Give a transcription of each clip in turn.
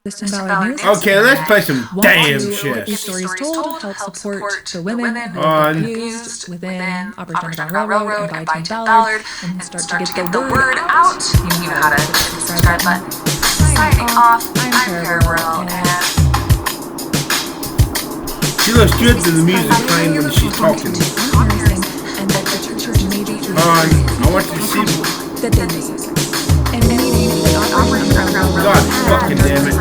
Okay, let's play some damn shit. These stories told help support the women who are abused within Operation Underground Railroad and by Team Ballard and start to get the word out. You know how to hit the subscribe button. Signing off, I'm Carah Murrell, and she looks good to the music playing when she's talking. and that the church may be I want you to see that they use it. And meaning that Operation Underground Railroad God fucking damn it.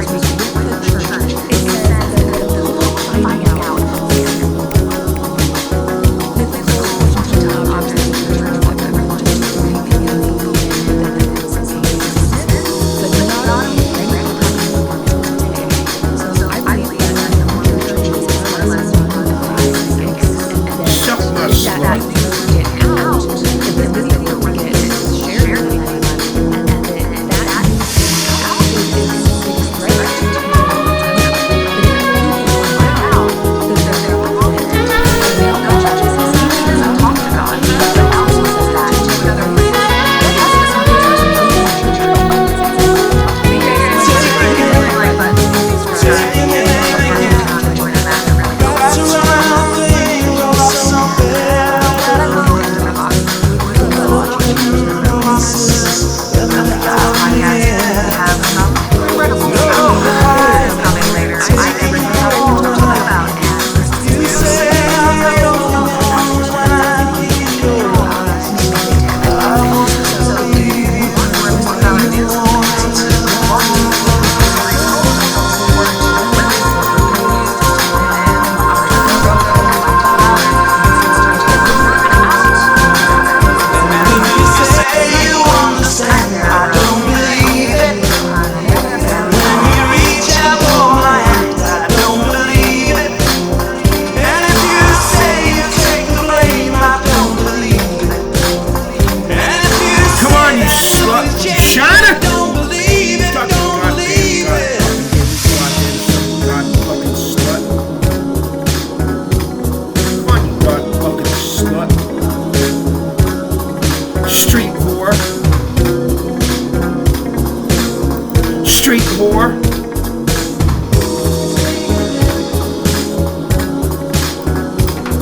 Street whore.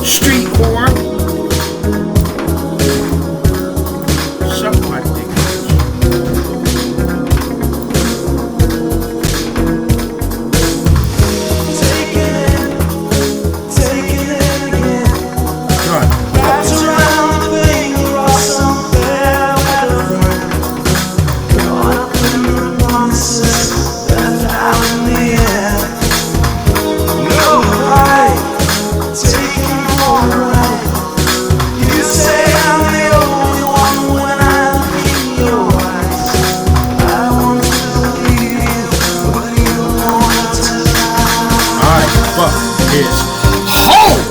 Street whore. Suck my dick. Taking it again. God. Wrapped around the finger of some fair weather. Caught up in the promises left out in the air. No right, taking for a ride. You say I'm the only one when I look in your eyes. I want to believe you, but you want to lie. I fuck his home.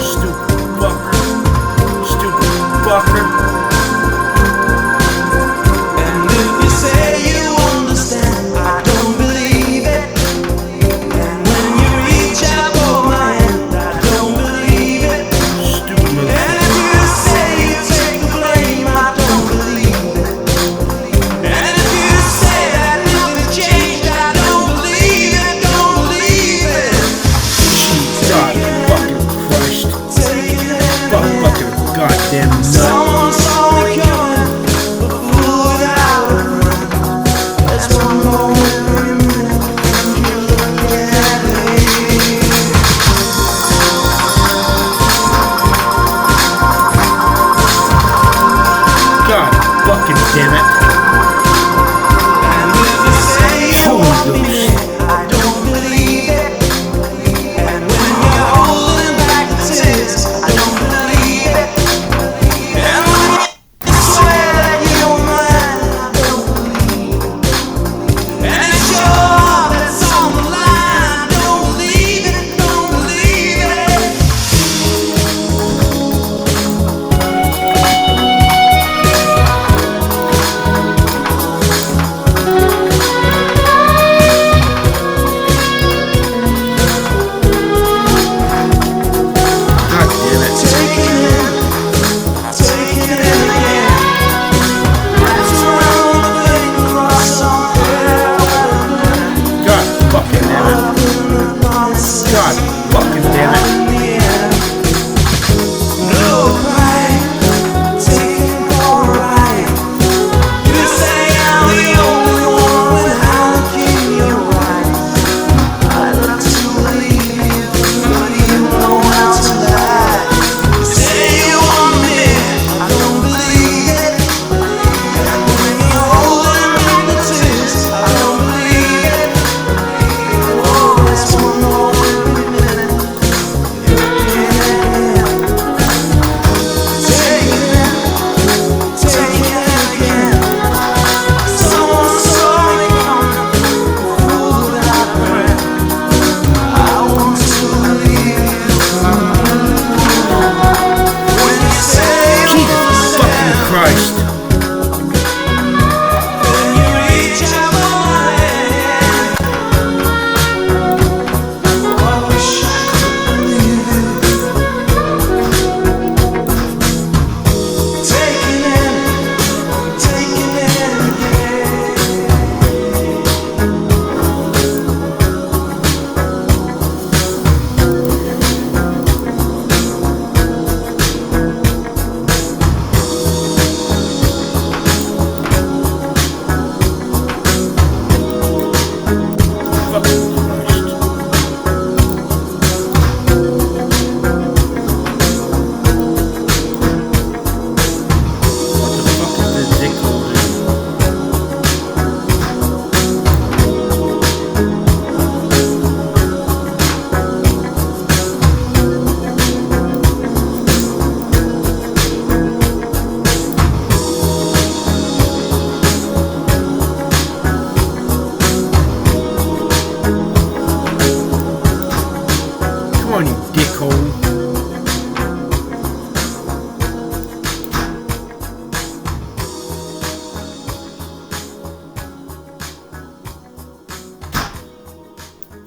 Stupid fucker. Stupid fucker. And if you say you understand, I don't believe it. And when you reach out for my hand, I don't believe it. Stupid And motherfucker. if you say you take the blame, I don't believe it. And if you say that nothing changed, I don't believe it, don't believe it.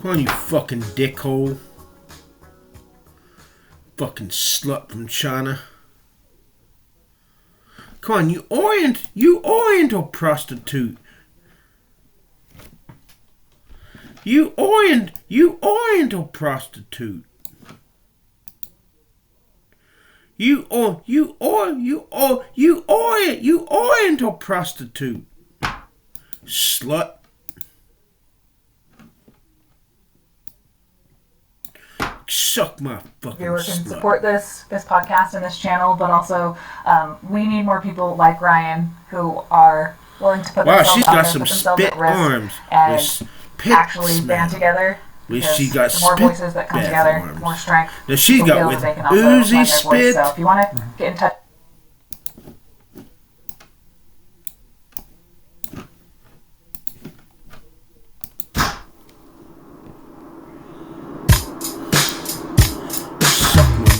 Come on, you fucking dickhole. Fucking slut from China. Come on, you Oriental prostitute. You Oriental prostitute. You Oriental prostitute. Slut. Suck my fucking Viewers can slut. support this podcast and this channel, but also we need more people like Ryan who are willing to put themselves out there, put themselves at risk, and actually band together. She got the more voices that come together, the more strength. Now she's got with Uzi spit. So if you want to get in touch.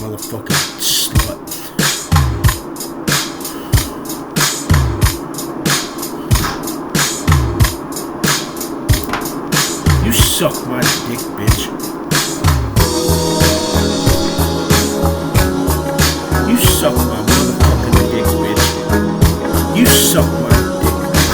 Motherfucking slut. You suck my dick, bitch. You suck my motherfucking dick, bitch. You suck my dick, bitch.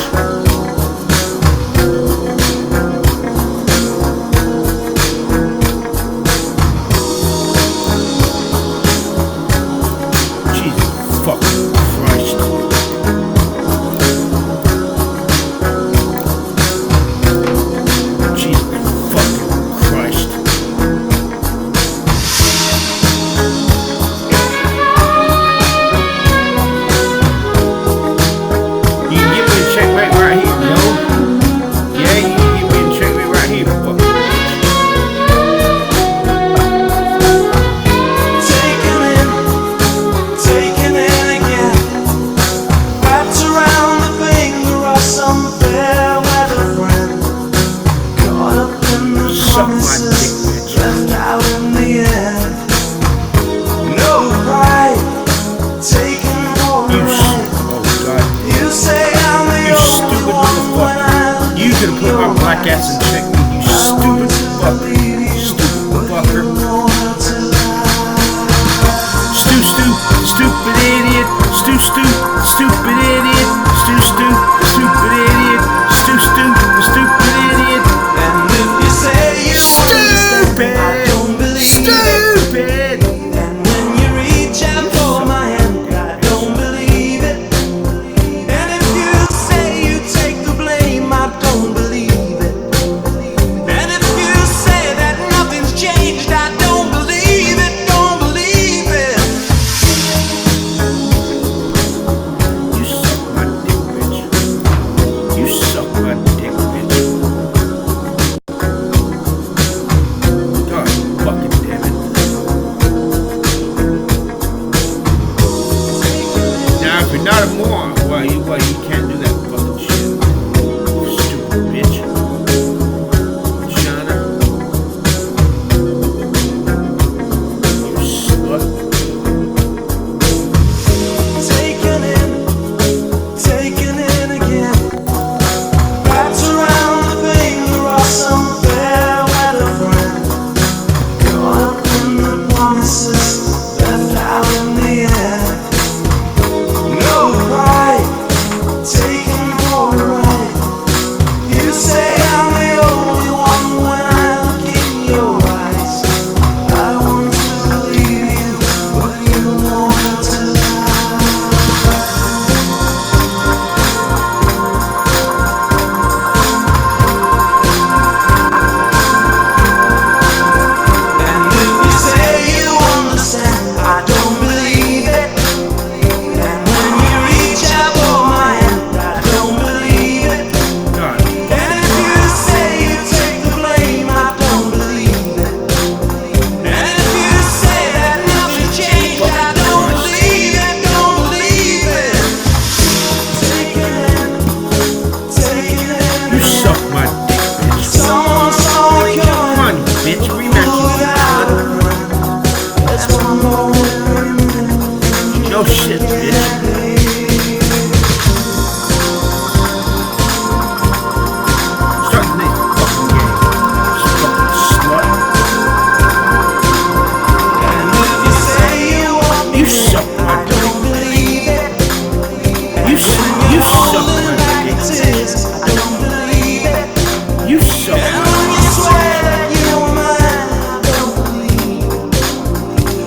You suck my you swear that you were mine, I don't believe.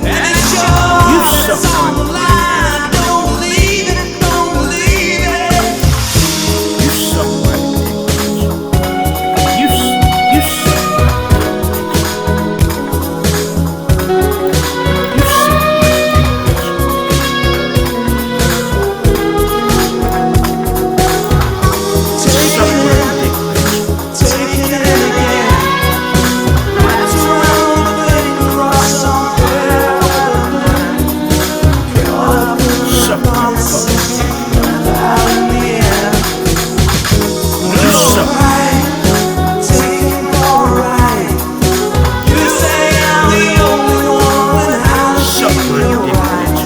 And it shows You it's suck on the my line, I don't believe it, don't believe it. You suck my dick, bitch. You suck my dick, bitch. You suck my dick, Taking it again. Wrapped around the big cross somewhere where the man caught up in the suck my nonsense fucking out in the end. You suck my Alright, take it alright. You say I'm the only one with how to suck my feel dick, right. bitch.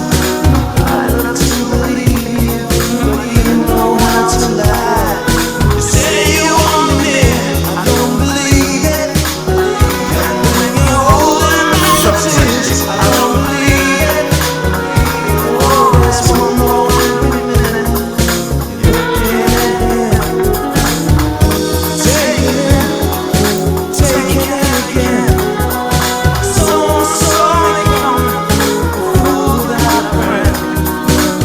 I love to believe you, but you know how to lie. You say you want me, I don't believe it. And when you're holding my Suck my tears, dick. I don't believe it. Oh, there's one more minute. You're looking at him. Take it again. Someone saw me coming, fool without a friend.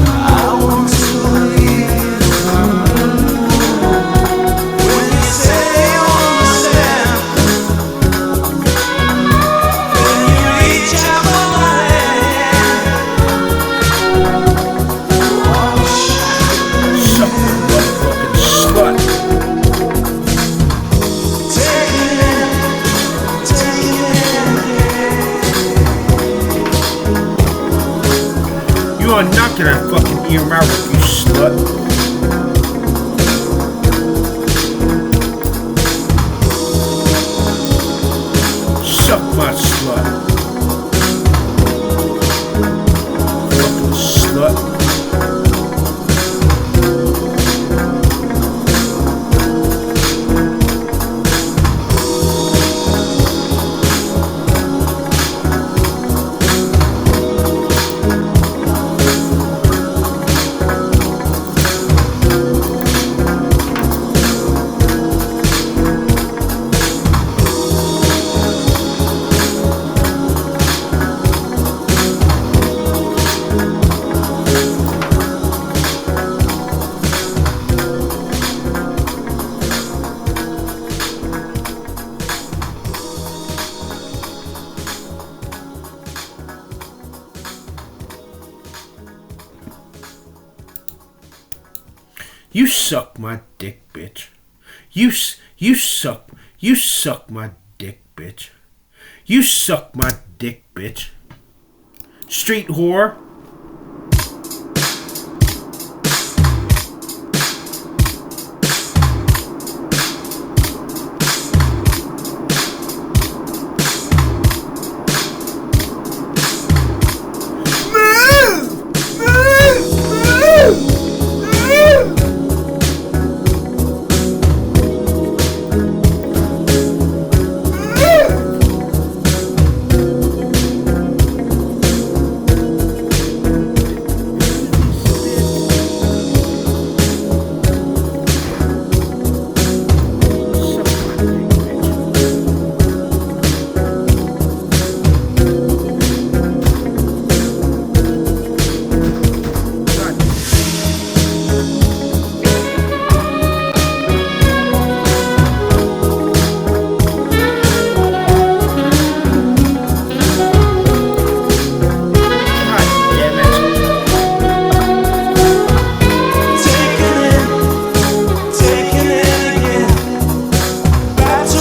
I want to believe when you say you understand. When you reach out for my hand. Oh, Suck my motherfucking slut. take it again. You are not gonna fucking ear my work, you slut. Suck my slut. Fucking slut. You suck my dick, bitch. You suck my dick, bitch. You suck my dick, bitch. Street whore. Taking it again. Wrapped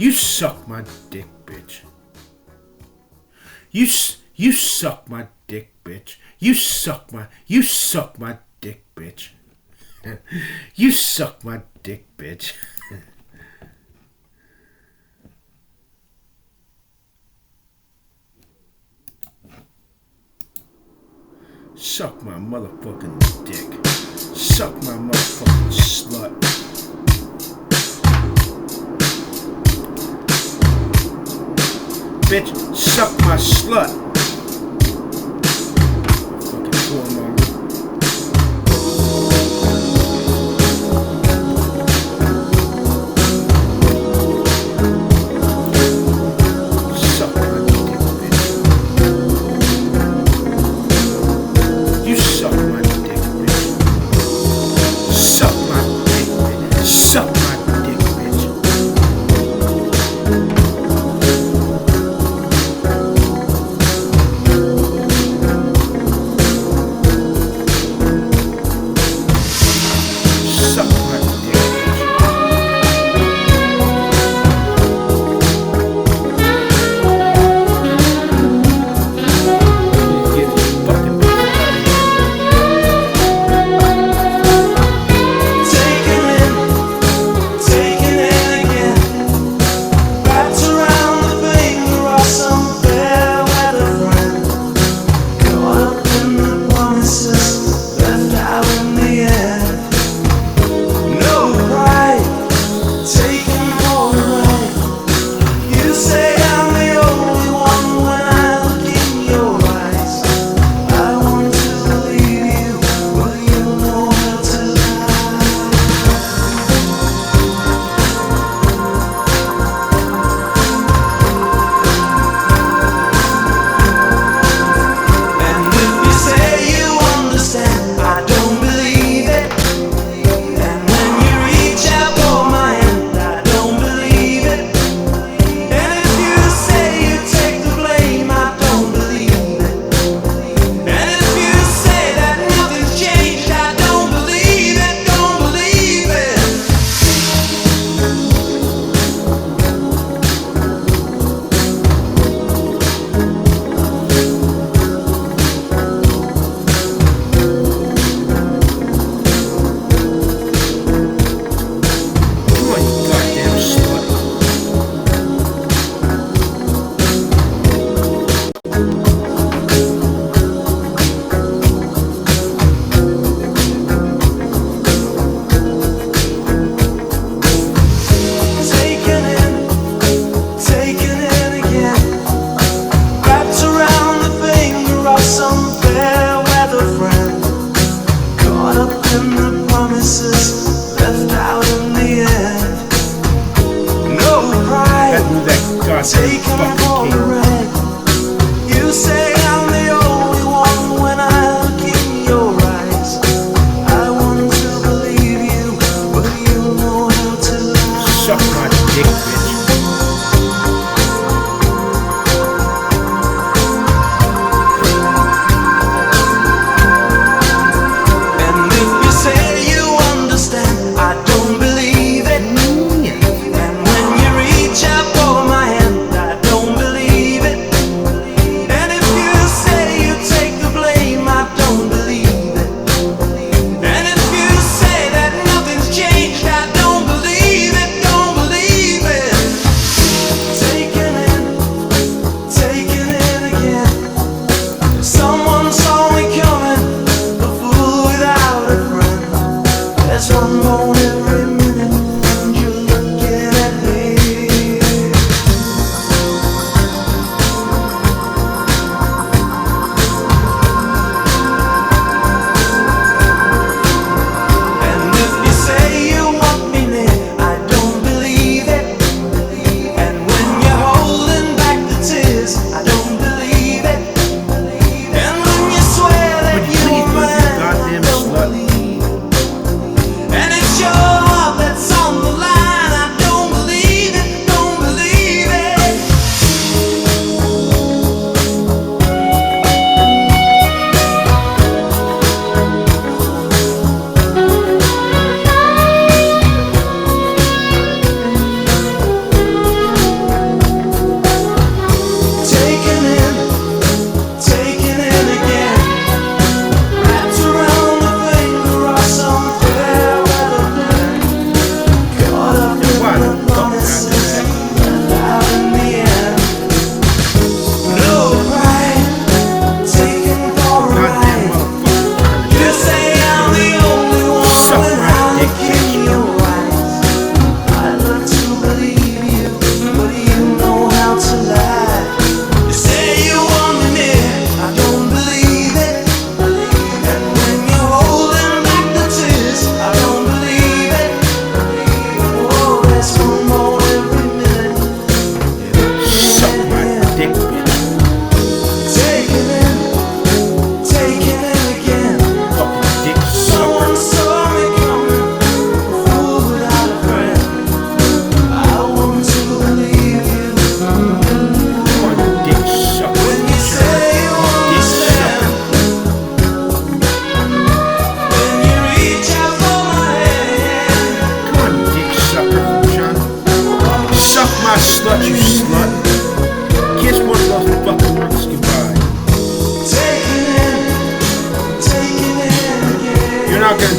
You suck my dick, bitch. You suck my dick, bitch. You suck my dick, bitch. You suck my dick, bitch. Suck my motherfucking dick. Suck my motherfucking slut. Bitch, suck my slut. Fucking whoremonger. Suck my dick, bitch. You suck my dick, bitch. Suck my dick, bitch. Suck my dick, bitch.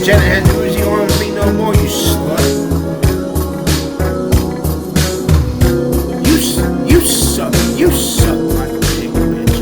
Janet had to Uzi on with me no more, you slut. You suck my dick, bitch.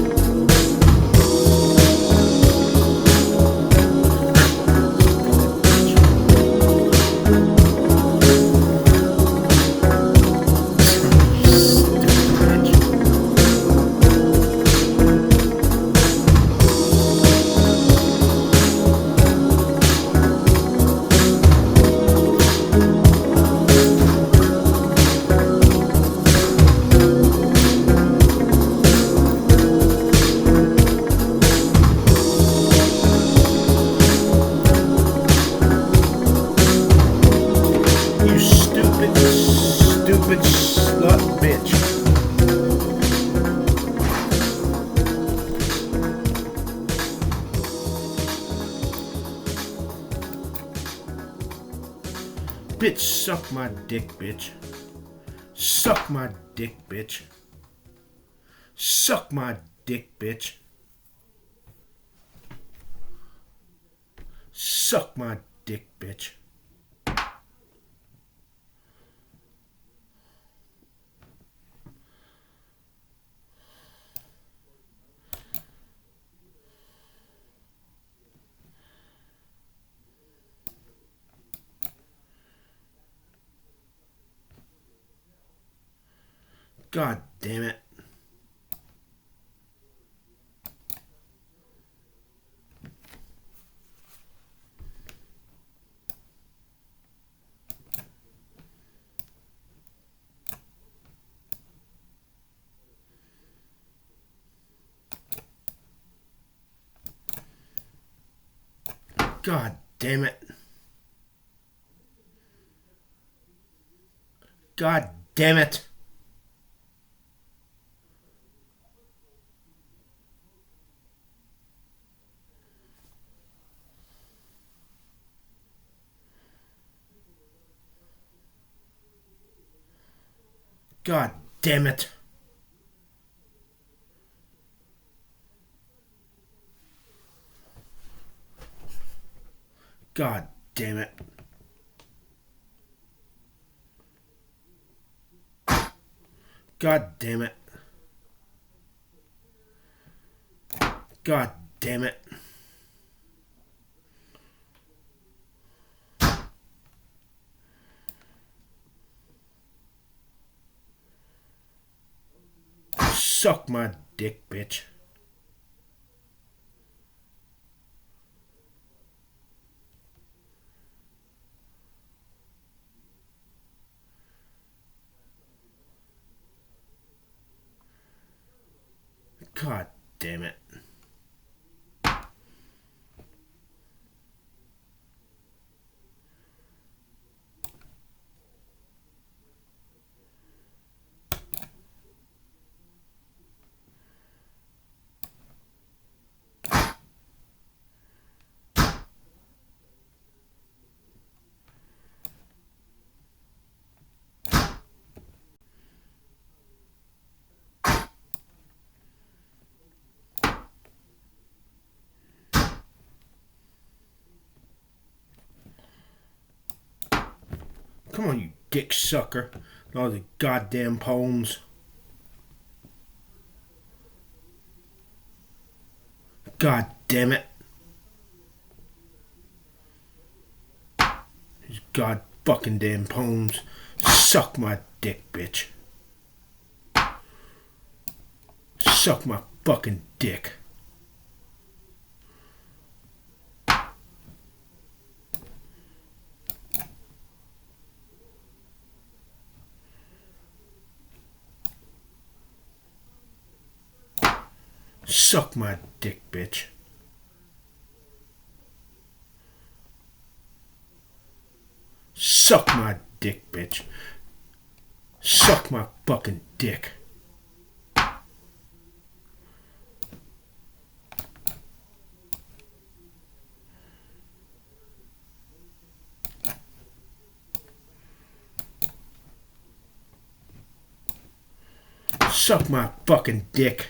Stupid slut bitch. Bitch, suck my dick, bitch. Suck my dick, bitch. Suck my dick, bitch. Suck my dick, bitch. God damn it. God damn it. God damn it. God damn it. God damn it. God damn it. God damn it. Suck my dick, bitch. God damn it. Come on, you dick sucker. All the goddamn poems. God damn it. These god fucking damn poems. Suck my dick, bitch. Suck my fucking dick. Suck my dick, bitch. Suck my dick, bitch. Suck my fucking dick. Suck my fucking dick.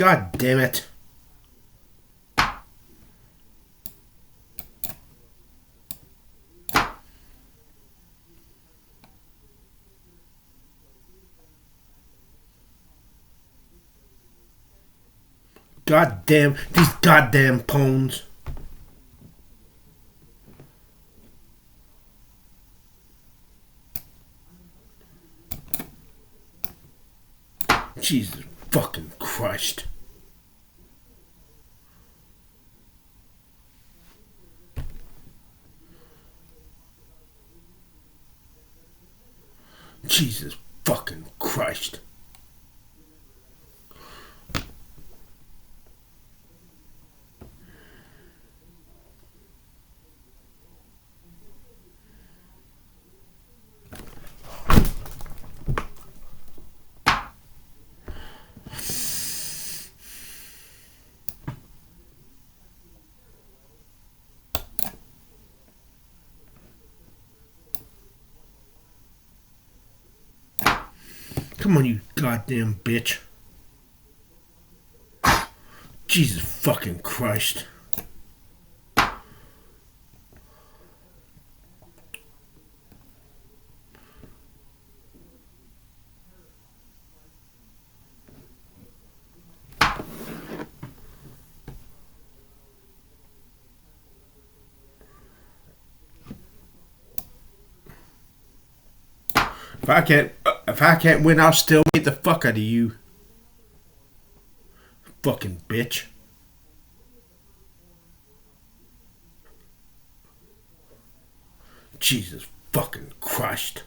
God damn it. Goddamn, these goddamn pones. Jesus fucking Christ. Jesus fucking Christ. Come on, you goddamn bitch. Jesus fucking Christ. If I can't win, I'll still beat the fuck out of you. Fucking bitch. Jesus fucking Christ.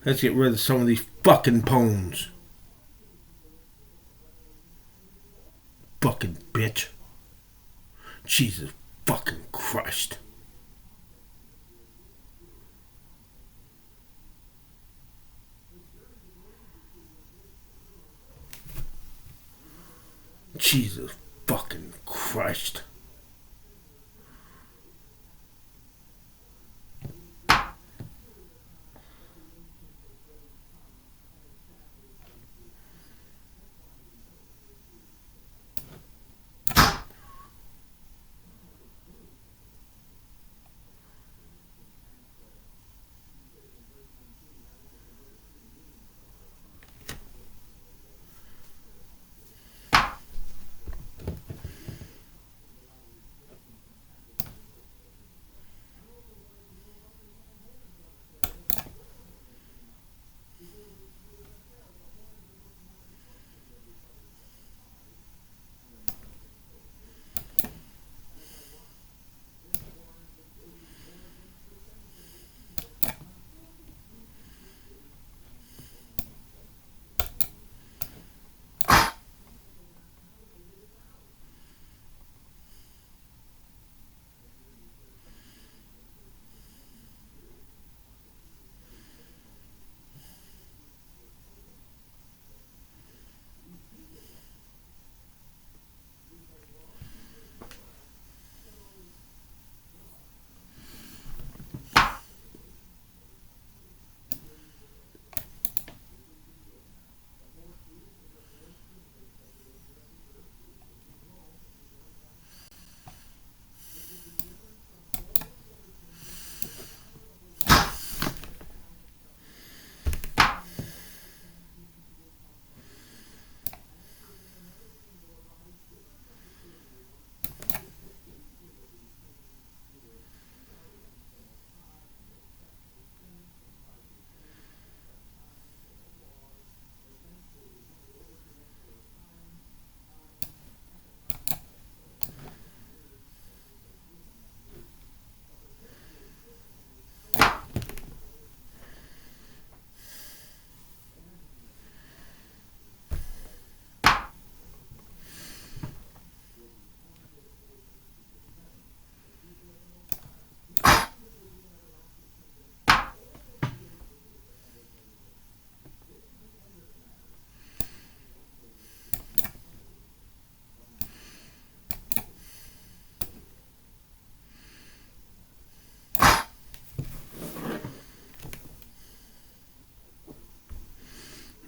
Let's get rid of some of these fucking pones. Fucking bitch. Jesus fucking Christ. Jesus fucking Christ.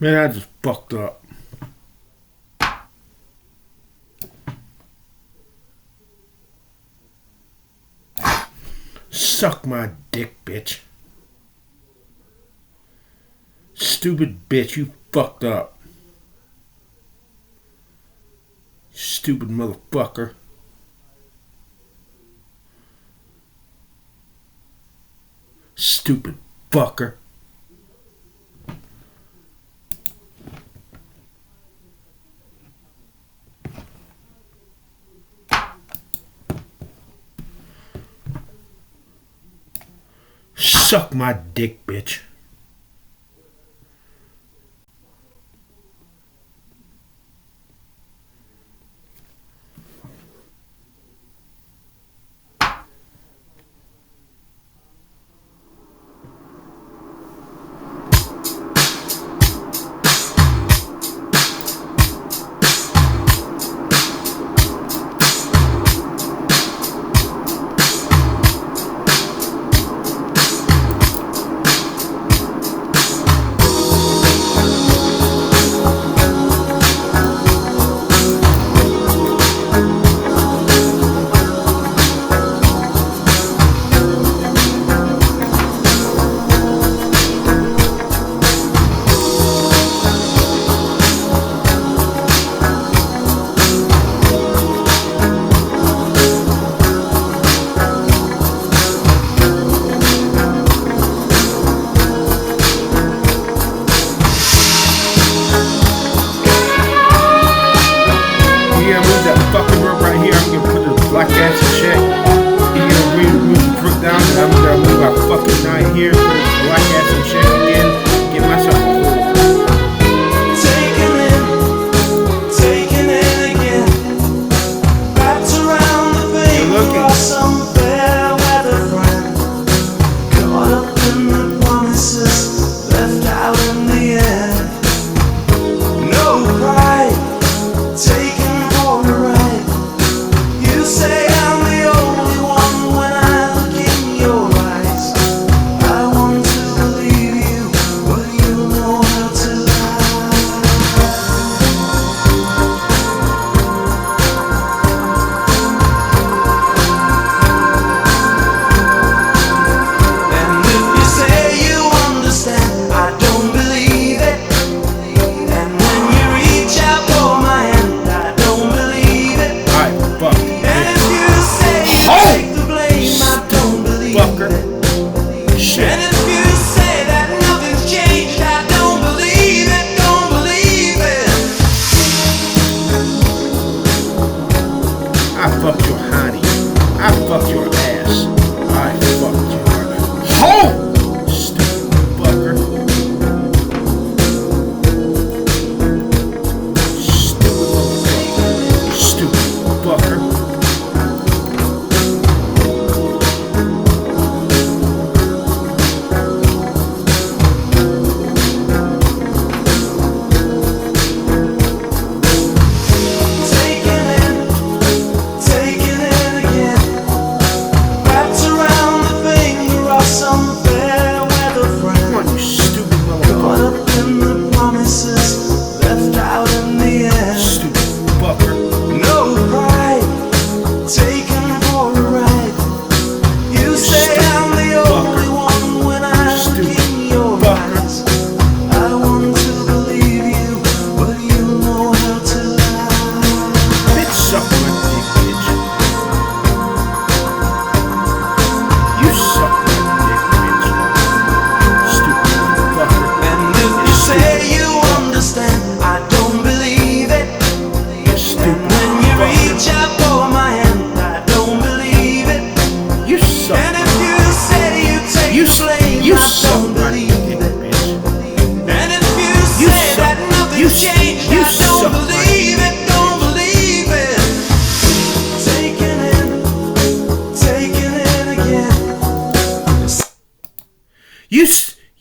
Man, I just fucked up. Suck my dick, bitch. Stupid bitch, you fucked up. Stupid motherfucker. Stupid fucker. Suck my dick, bitch.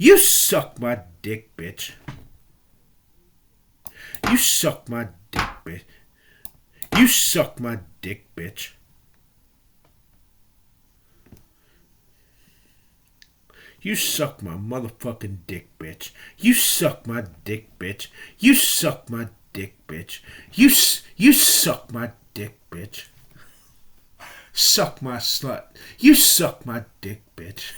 You suck my dick, bitch. You suck my dick, bitch. You suck my dick, bitch. You suck my motherfucking dick, bitch. You suck my dick, bitch. You suck my dick, bitch. You suck my dick, bitch. Suck my slut. You suck my dick, bitch.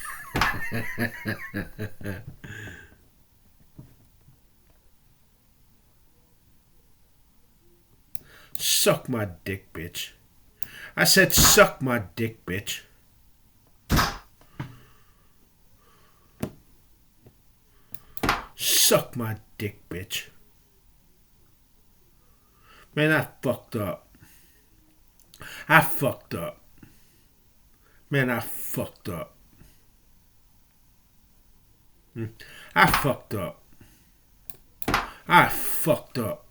Suck my dick, bitch. I said suck my dick, bitch. Suck my dick, bitch. Man, I fucked up. I fucked up. Man, I fucked up. I fucked up. I fucked up.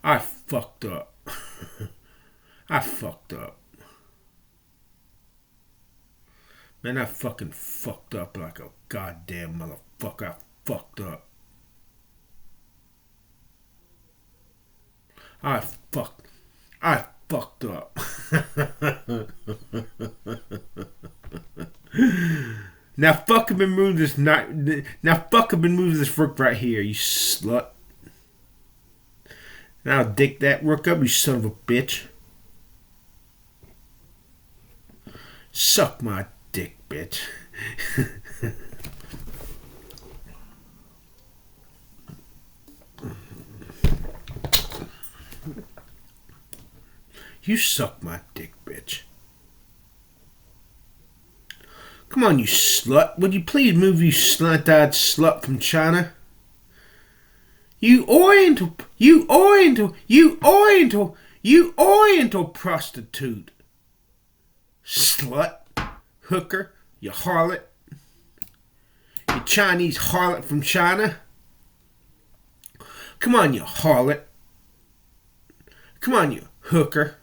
I fucked up. I fucked up. Man, I fucking fucked up like a goddamn motherfucker. I fucked up. I fucked up. Now fuck him and move this rook right here, you slut. Now I'll dick that rook up, you son of a bitch. Suck my dick, bitch. You suck my dick, bitch. Come on, you slut. Would you please move, you slant-eyed slut from China? You oriental prostitute. Slut. Hooker. You harlot. You Chinese harlot from China. Come on, you harlot. Come on, you hooker.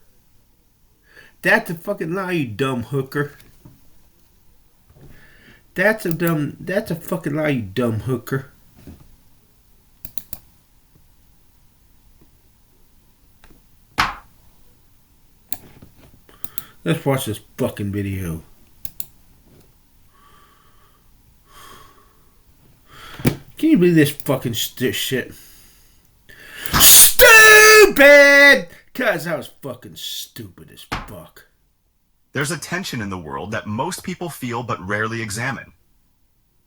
That's a fucking lie, you dumb hooker. That's a fucking lie, you dumb hooker. Let's watch this fucking video. Can you believe this fucking shit? Stupid! Cause I was fucking stupid as fuck. There's a tension in the world that most people feel but rarely examine.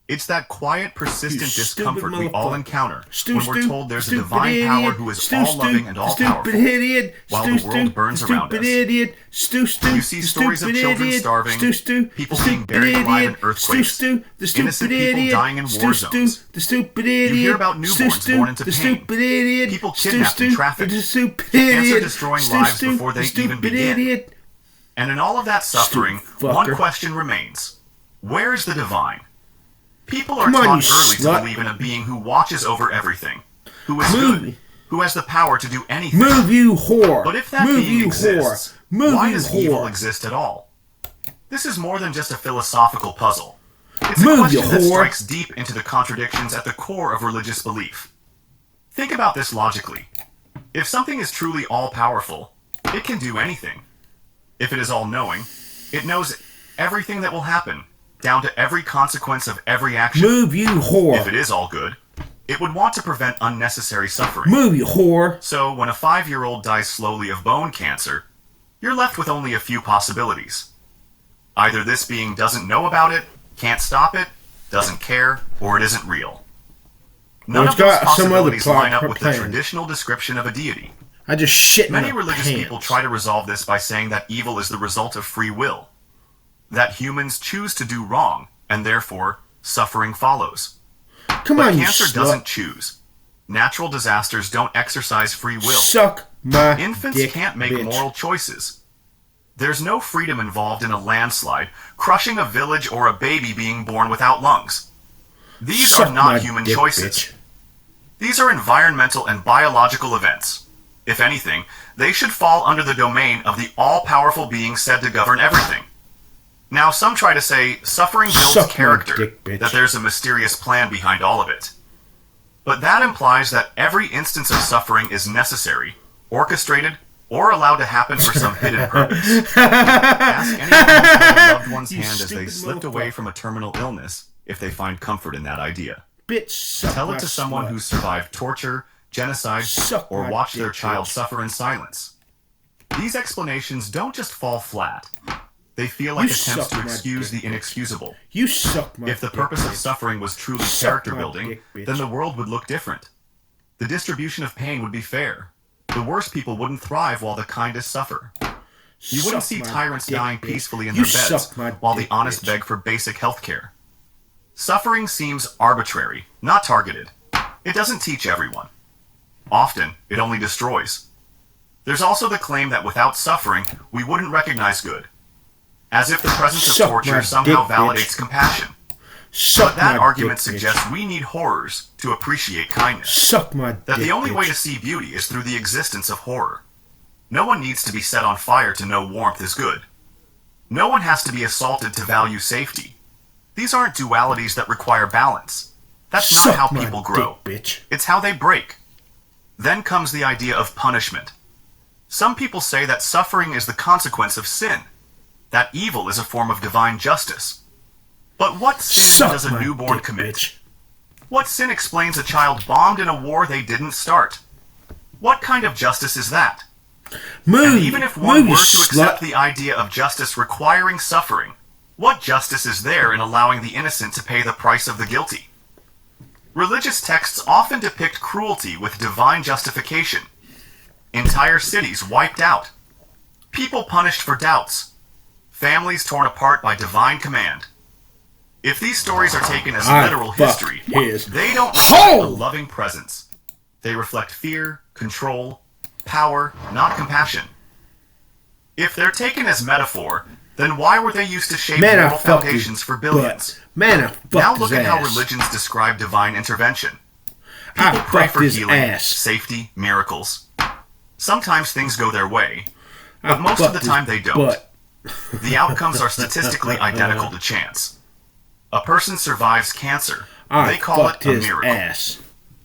It's that quiet, persistent discomfort we all encounter when we're told there's a divine power who is all-loving and all-powerful, while the world burns around us. You see stories of children starving, people being buried alive in earthquakes, innocent people dying in war zones. You hear about newborns born into pain, people kidnapped and trafficked, cancer destroying lives before they even begin. And in all of that suffering, one question remains. Where is the divine? People are taught early to believe in a being who watches over everything, who is good, who has the power to do anything. Move, you whore! But if that being exists, why does evil exist at all? This is more than just a philosophical puzzle. It's a question that strikes deep into the contradictions at the core of religious belief. Think about this logically. If something is truly all-powerful, it can do anything. If it is all-knowing, it knows everything that will happen, down to every consequence of every action. Move, you whore! If it is all good, it would want to prevent unnecessary suffering. Move, you whore! So when a 5-year-old dies slowly of bone cancer, you're left with only a few possibilities. Either this being doesn't know about it, can't stop it, doesn't care, or it isn't real. None of those possibilities line up with the traditional description of a deity. I just shit my Many religious people try to resolve this by saying that evil is the result of free will. That humans choose to do wrong, and therefore, suffering follows. Come on, you cancer slut. Doesn't choose. Natural disasters don't exercise free will. Suck my Infants dick, can't make bitch. moral choices. There's no freedom involved in a landslide, crushing a village, or a baby being born without lungs. These Suck are not my human dick, choices. bitch. These are environmental and biological events. If anything, they should fall under the domain of the all-powerful being said to govern everything. Now, some try to say suffering builds character, that there's a mysterious plan behind all of it. But that implies that every instance of suffering is necessary, orchestrated, or allowed to happen for some hidden purpose. Ask anyone who held a loved one's hand as they slipped away from a terminal illness if they find comfort in that idea. Tell it to someone who survived torture, genocide, or watched their child suffer in silence. These explanations don't just fall flat. They feel like attempts to excuse the inexcusable. If the purpose of suffering was truly character building, then the world would look different. The distribution of pain would be fair. The worst people wouldn't thrive while the kindest suffer. You wouldn't see tyrants dying peacefully in their beds while the honest beg for basic health care. Suffering seems arbitrary, not targeted. It doesn't teach everyone. Often, it only destroys. There's also the claim that without suffering, we wouldn't recognize good. As if the presence of torture somehow validates compassion. But that argument suggests we need horrors to appreciate kindness. That the only way to see beauty is through the existence of horror. No one needs to be set on fire to know warmth is good. No one has to be assaulted to value safety. These aren't dualities that require balance. That's not how people grow. It's how they break. Then comes the idea of punishment. Some people say that suffering is the consequence of sin. That evil is a form of divine justice. But what sin does a newborn commit? What sin explains a child bombed in a war they didn't start? What kind of justice is that? And even if one were to accept the idea of justice requiring suffering, what justice is there in allowing the innocent to pay the price of the guilty? Religious texts often depict cruelty with divine justification. Entire cities wiped out. People punished for doubts. Families torn apart by divine command. If these stories are taken as literal history, they don't reflect a loving presence. They reflect fear, control, power, not compassion. If they're taken as metaphor, then why were they used to shape moral foundations for billions? Now look at how religions describe divine intervention. People pray for healing, safety, miracles. Sometimes things go their way, but most of the time they don't. The outcomes are statistically identical to chance. A person survives cancer. They call it a miracle.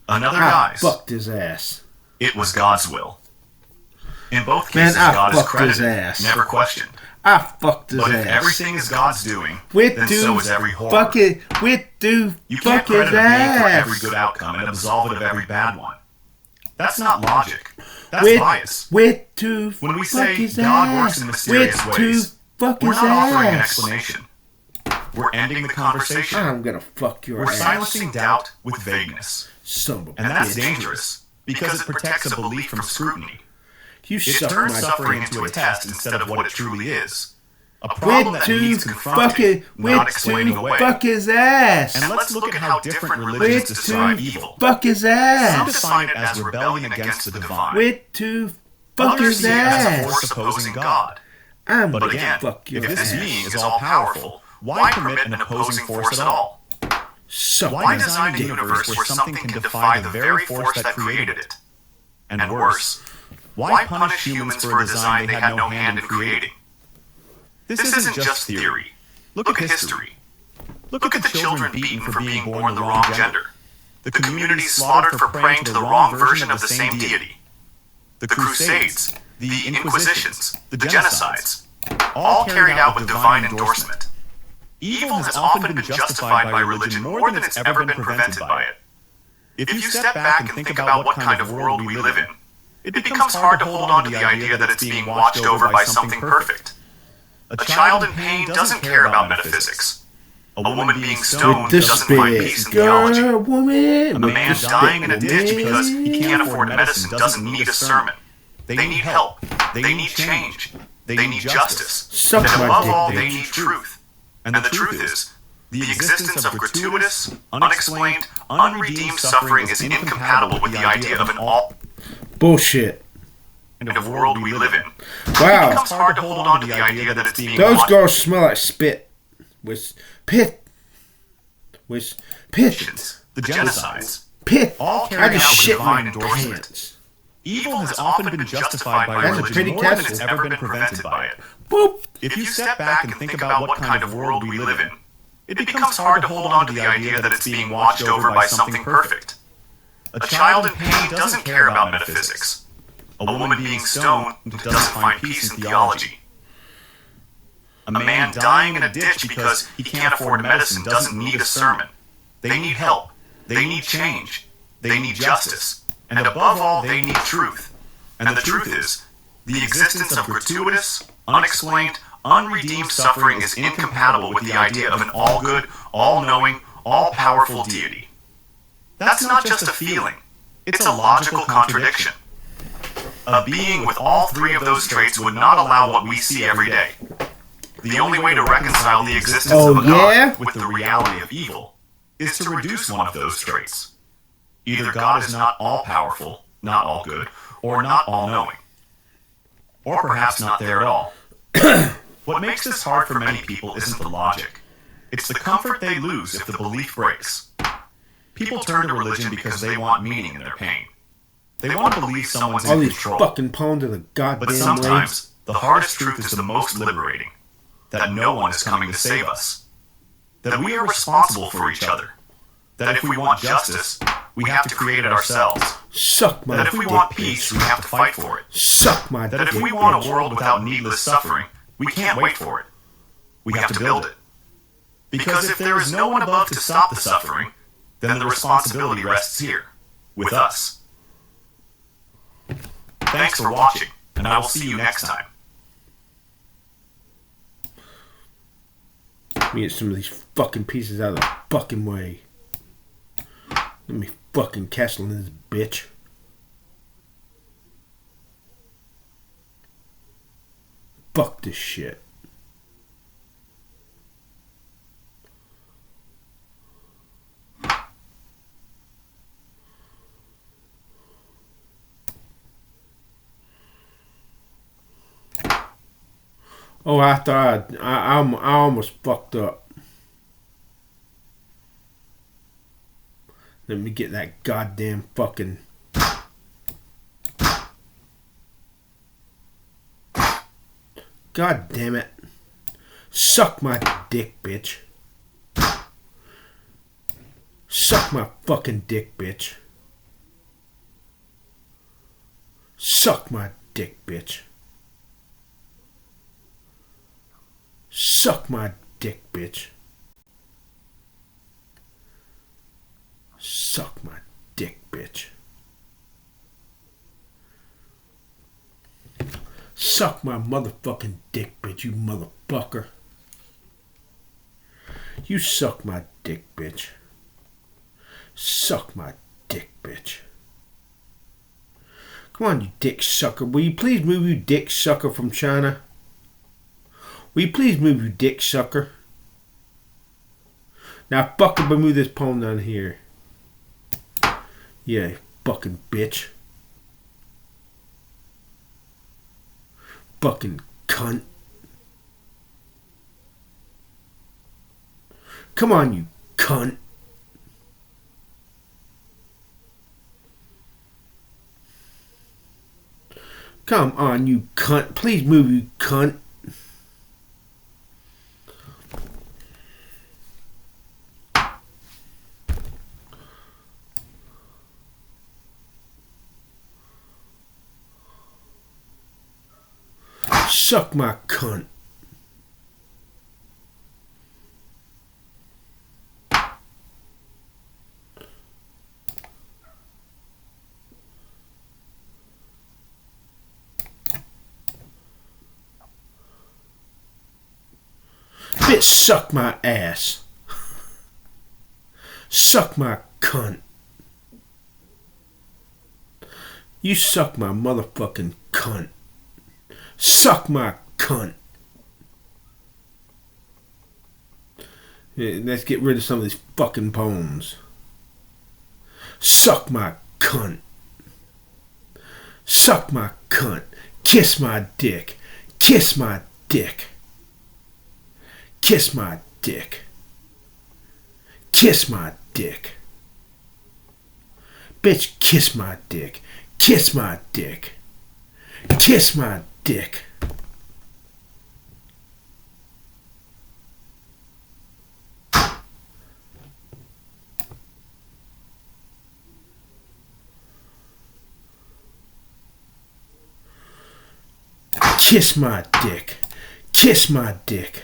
Another dies. Fucked his ass. It was God's will. In both cases, God is credited, never questioned. I fucked his ass. But if everything is God's doing, then so is every horror. You can't credit a man for every good outcome and absolve it of every bad one. That's not logic. That's bias. When we say God works in mysterious ways, we're not offering an explanation. We're ending the conversation. I'm gonna fuck your ass. We're silencing doubt with vagueness. And that's dangerous, because it protects a belief from scrutiny. It suck turns my suffering dick, into a bitch. test instead of what it truly is. A problem that needs confronting, not explaining away. Fuck his ass. And let's look at how different religions describe evil. Fuck his Some ass. define it as rebellion against the divine. Fuck Others his see it as a ass. force opposing God. I'm But gonna again, fuck your if this ass. being is all-powerful, why permit an opposing force at all? Why design a universe where something can defy the very force that created it? And worse, why punish humans for a design they had no hand in creating? This isn't just theory. Look at history. Look at the children beaten for being born the wrong gender. The communities slaughtered for praying to the wrong version of the same deity. The Crusades, the Inquisitions, the genocides, all carried out with divine endorsement. Evil has often been justified by religion more than it's ever been prevented by it. If you step back and think about what kind of world we live in, it becomes hard to hold on to the idea that it's being watched over by something perfect. A child in pain doesn't care about metaphysics. A woman being stoned doesn't find peace in theology. A man dying in a ditch because he can't afford medicine doesn't need a sermon. They need help. They need change. They need justice. And above all, they need truth. And the truth is, the existence of gratuitous, unexplained, unredeemed suffering is incompatible with the idea of an all bullshit kind of world we live in. Wow. It becomes hard to hold on to the idea that it's being Those girls smell like spit. With pit. The genocides. Pit. All I carried just out with shit divine my endorsement. pants. Evil has often been justified by That's a religion pretty more than castle. it's ever been prevented by it. Boop. If you step back and think about what kind of world we live in, it becomes hard to hold on to the idea that it's being watched over by something perfect. A child in pain doesn't care about metaphysics. A woman being stoned who doesn't find peace in theology. A man dying in a ditch because he can't afford medicine doesn't need a sermon. They need help. They need change. They need justice. And above all, they need truth. And the truth is, the existence of gratuitous, unexplained, unredeemed suffering is incompatible with the idea of an all-good, all-knowing, all-powerful deity. That's not just a feeling. It's a logical contradiction. A being with all three of those traits would not allow what we see every day. The only way to reconcile the existence of a God with the reality of evil is to reduce one of those traits. Either God is not all-powerful, not all-good, or not all-knowing. Or perhaps not there at all. What makes this hard for many people isn't the logic. It's the comfort they lose if the belief breaks. People turn to religion because they want meaning in their pain. They want to believe someone's in control. All these fucking poems of the goddamn But sometimes, the hardest truth is the most liberating. That no one is coming to save us. That we are responsible for each other. That if we want justice, we have to create it ourselves. Suck my dick. That if we want peace, we have to fight for it. Suck my dick. That if we want a world without needless suffering, we can't wait for it. We have to build it. Because if there is no one above to stop the suffering, then the responsibility rests here, with us. Thanks for watching, and I will see you next time. Let me get some of these fucking pieces out of the fucking way. Let me fucking castle in this bitch. Fuck this shit. Oh, I thought I almost fucked up. Let me get that goddamn fucking... God damn it. Suck my dick, bitch. Suck my fucking dick, bitch. Suck my dick, bitch. Suck my dick, bitch. Suck my dick, bitch. Suck my motherfucking dick, bitch, you motherfucker. You suck my dick, bitch. Suck my dick, bitch. Come on, you dick sucker. Will you please move, you dick sucker from China? Will you please move, you dick sucker? Now fucking move this poem down here. Yeah, fucking bitch. Fucking cunt. Come on, you cunt. Come on, you cunt. Please move, you cunt. Suck my cunt. Bitch, suck my ass. Suck my cunt. You suck my motherfucking cunt. Suck my cunt. Yeah, let's get rid of some of these fucking poems. Suck my cunt. Suck my cunt. Kiss my dick. Kiss my dick. Kiss my dick. Kiss my dick. Bitch, kiss my dick. Kiss my dick. Kiss my dick. Kiss my dick. Kiss my dick.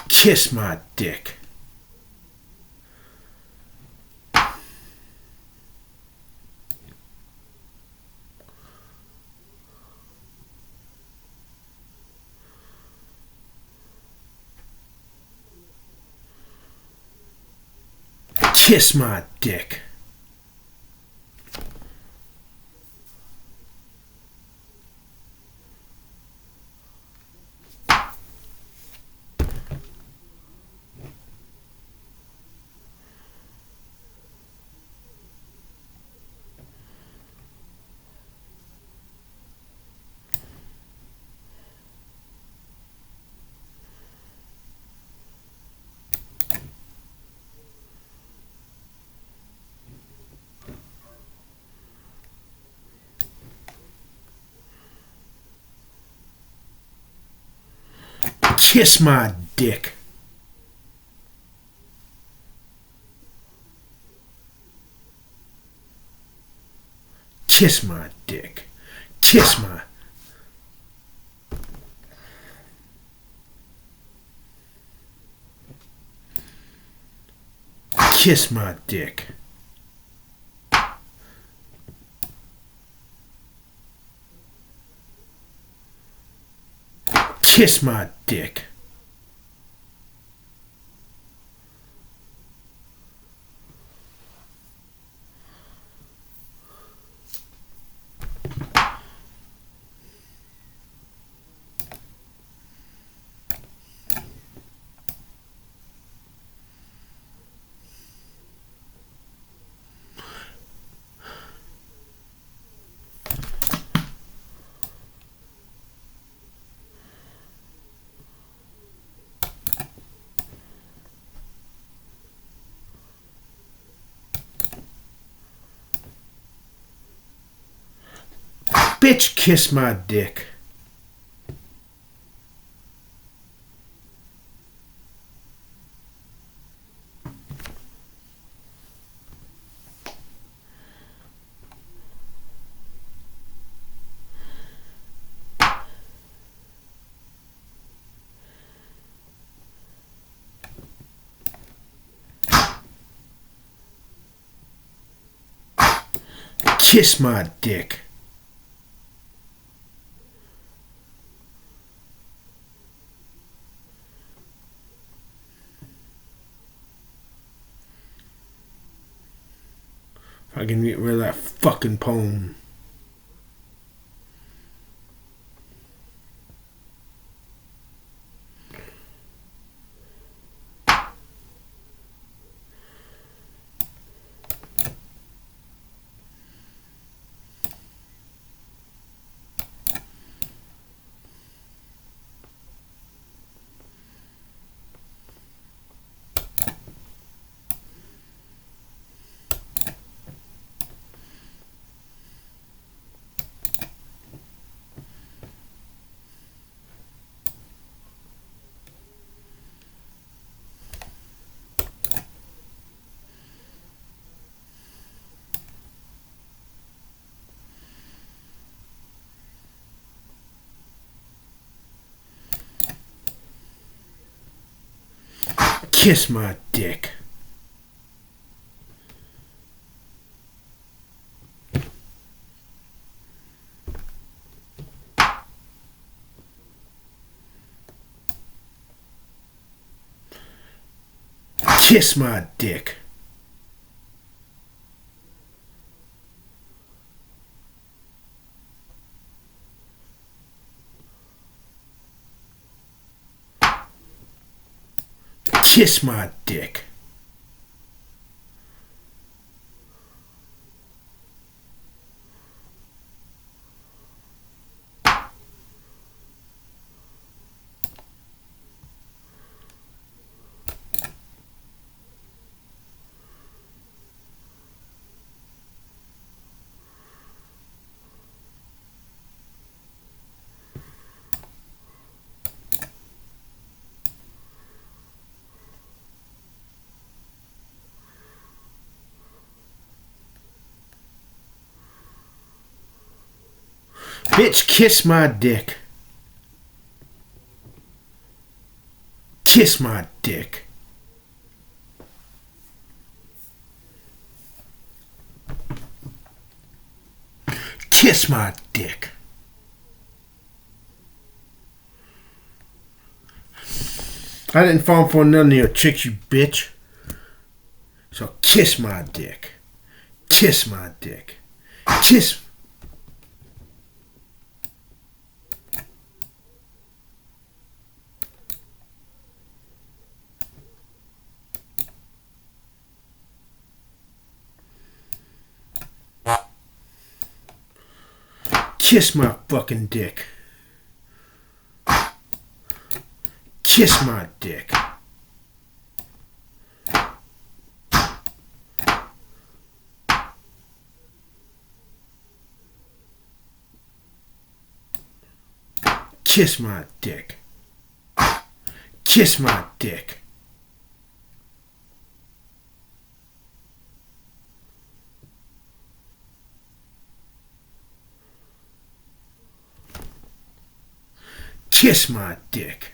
Kiss my dick. Kiss my dick. Kiss my dick. Kiss my dick. Kiss my. Kiss my dick. Kiss my dick. Bitch, kiss my dick. Kiss my dick. I can get rid of that fucking poem. Kiss my dick. Kiss my dick. Kiss my dick. Bitch, kiss my dick. Kiss my dick. Kiss my dick. I didn't fall for none of your tricks, you bitch. So kiss my dick. Kiss my dick. Kiss. Kiss my fucking dick. Kiss my dick. Kiss my dick. Kiss my dick. Kiss my dick.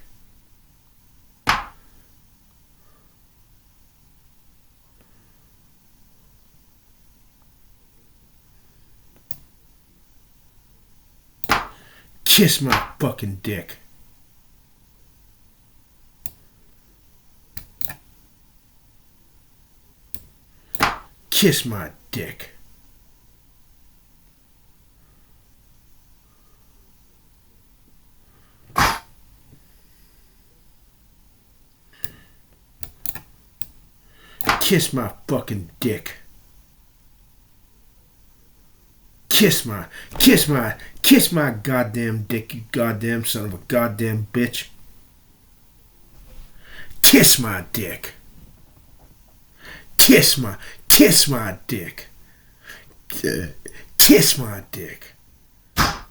Kiss my fucking dick. Kiss my dick. Kiss my fucking dick. Kiss my goddamn dick, you goddamn son of a goddamn bitch. Kiss my dick. Kiss my dick. Kiss my dick. I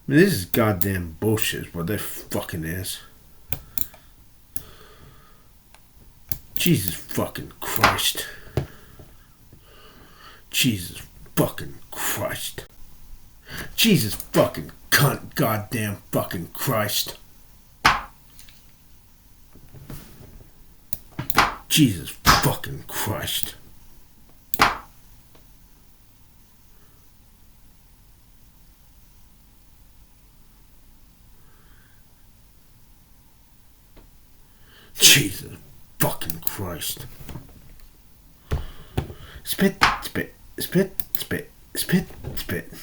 mean, this is goddamn bullshit, what that fucking is. Jesus fucking Christ. Jesus fucking Christ. Jesus fucking cunt goddamn fucking Christ. Jesus fucking Christ. Jesus fucking Christ. Spit, spit, spit, spit, spit, spit.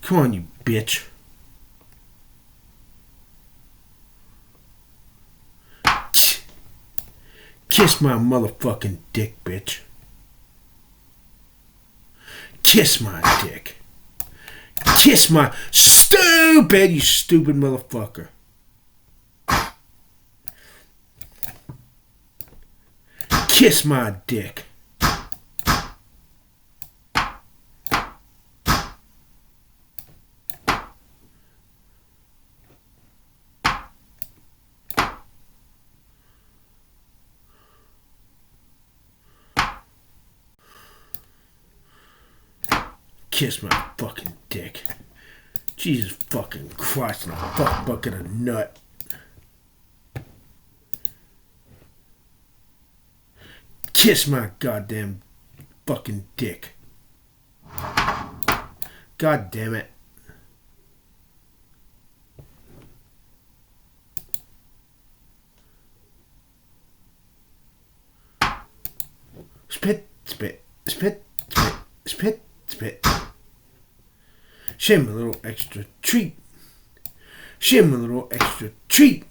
Come on, you bitch. Kiss my motherfucking dick, bitch. Kiss my dick. Kiss my stupid, you stupid motherfucker. Kiss my dick. Kiss my fucking dick. Jesus fucking Christ, and a fuck bucket of nut. Kiss my goddamn fucking dick. God damn it. Spit, spit, spit, spit, spit, spit. Shim a little extra treat. Shim a little extra treat.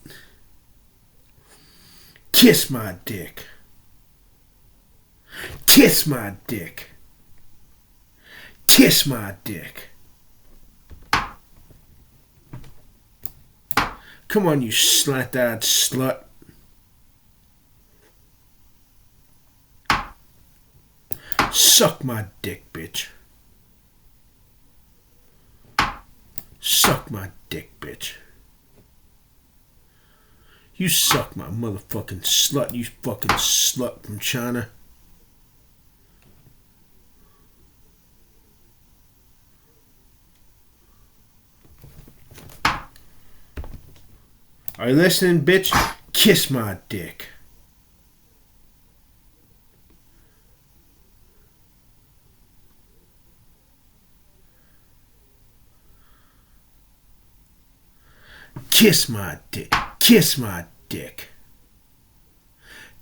Kiss my dick. Kiss my dick. Kiss my dick. Come on, you slant-eyed slut. Suck my dick, bitch. Suck my dick, bitch. You suck my motherfucking slut, you fucking slut from China. Are you listening, bitch? Kiss my dick. Kiss my dick. Kiss my dick.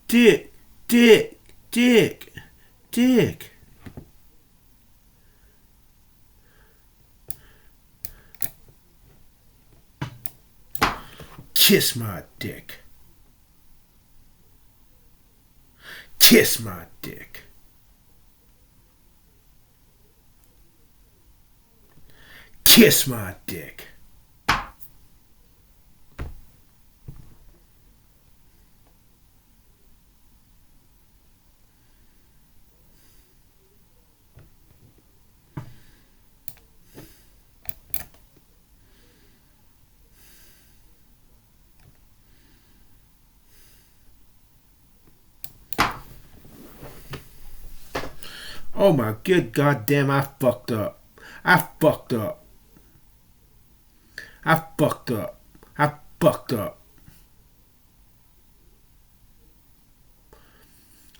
Dick, dick, dick, dick. Kiss my dick. Kiss my dick. Kiss my dick. Oh my good goddamn, I fucked up. I fucked up. I fucked up. I fucked up.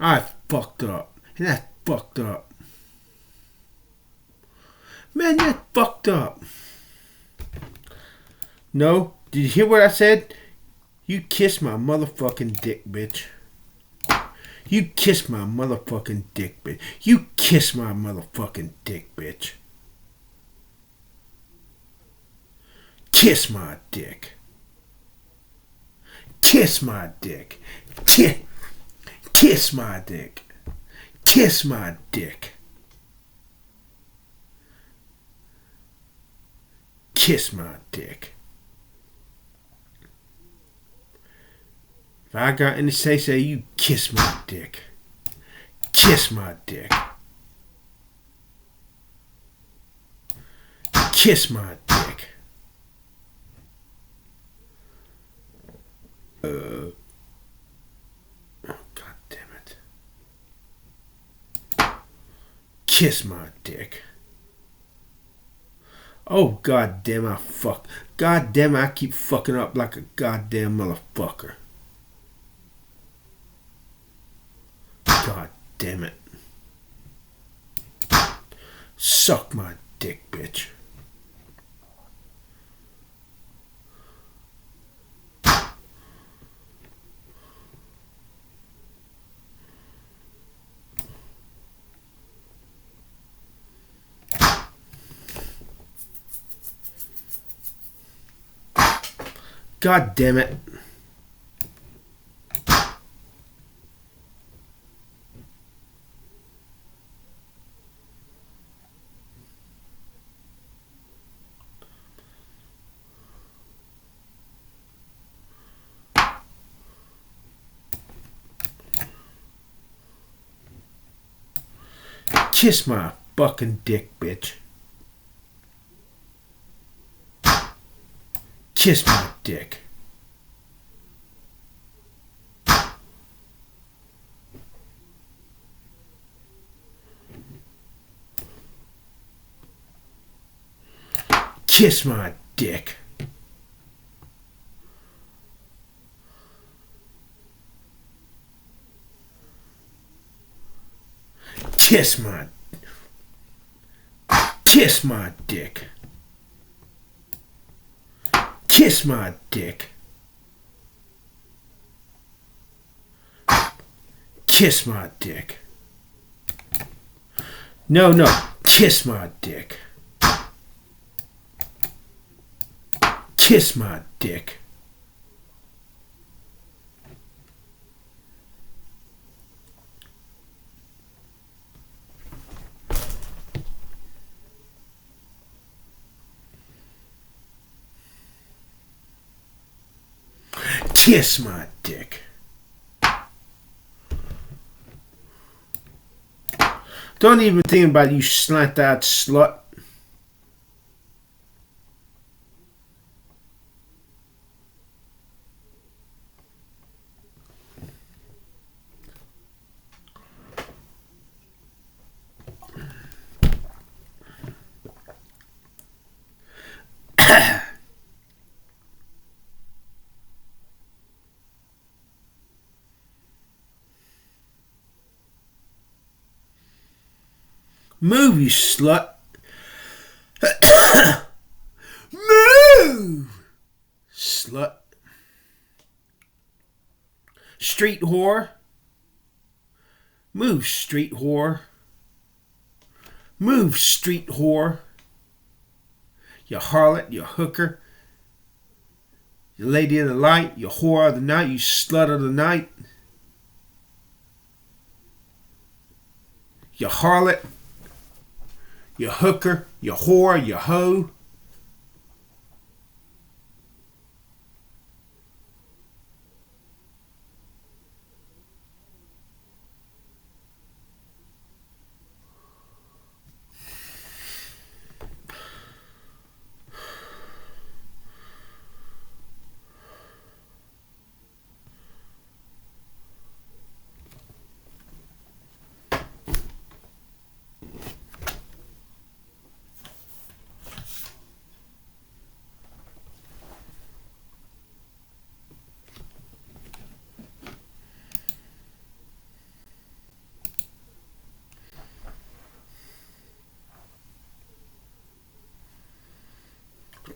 I fucked up. And that fucked up. Man, that fucked up. No? Did you hear what I said? You kiss my motherfucking dick, bitch. You kiss my motherfucking dick, bitch. You kiss my motherfucking dick, bitch. Kiss my dick. Kiss my dick. Kiss my dick. Kiss my dick. Kiss my dick. If I got any say, you kiss my dick. Kiss my dick. Kiss my dick. Oh, God damn it. Kiss my dick. Oh, God damn, I fuck. God damn, I keep fucking up like a goddamn motherfucker. God damn it. Suck my dick, bitch. God damn it. Kiss my fucking dick, bitch. Kiss my dick. Kiss my dick. Kiss my dick. Kiss my dick. Kiss my dick. No, kiss my dick. Kiss my dick. Kiss my dick. Don't even think about you slant-eyed slut. Move, you slut. Move, slut. Street whore. Move, street whore. Move, street whore. You harlot, you hooker. You lady of the light, you whore of the night, you slut of the night. You harlot, you hooker, you whore, you hoe.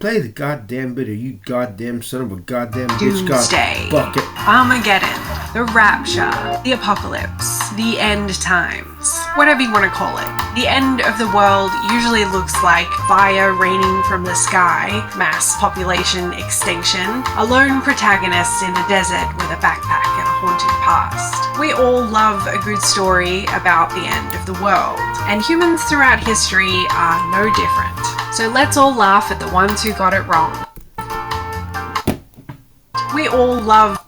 Play the goddamn bit, or you goddamn son of a goddamn bitch. Doomsday, bucket. Armageddon, the rapture, the apocalypse, the end times, whatever you want to call it. The end of the world usually looks like fire raining from the sky, mass population extinction, a lone protagonist in a desert with a backpack and a haunted past. We all love a good story about the end of the world, and humans throughout history are no different. So let's all laugh at the ones who got it wrong. We all love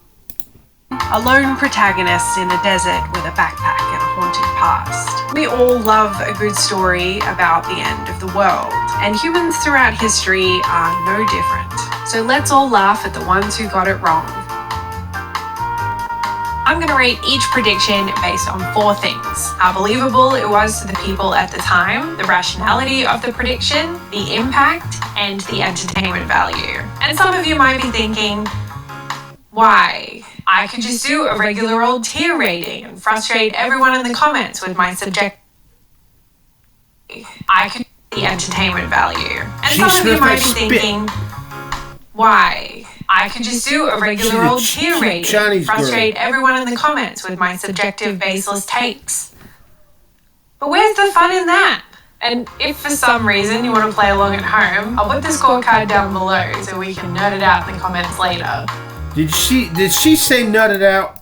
a lone protagonist in a desert with a backpack and a haunted past. We all love a good story about the end of the world, and humans throughout history are no different. So let's all laugh at the ones who got it wrong. I'm going to rate each prediction based on 4 things. How believable it was to the people at the time, the rationality of the prediction, the impact, and the entertainment value. And some of you might be thinking, why? I could just do a regular old tier rating and frustrate everyone in the comments with my subject. I could do the entertainment value. And some of you might be thinking, why? I could just do a regular old tier rating and frustrate everyone in the comments with my subjective, baseless takes. But where's the fun in that? And if for some reason you want to play along at home, I'll put the scorecard down below so we can nerd it out in the comments later. Did she say nut it out?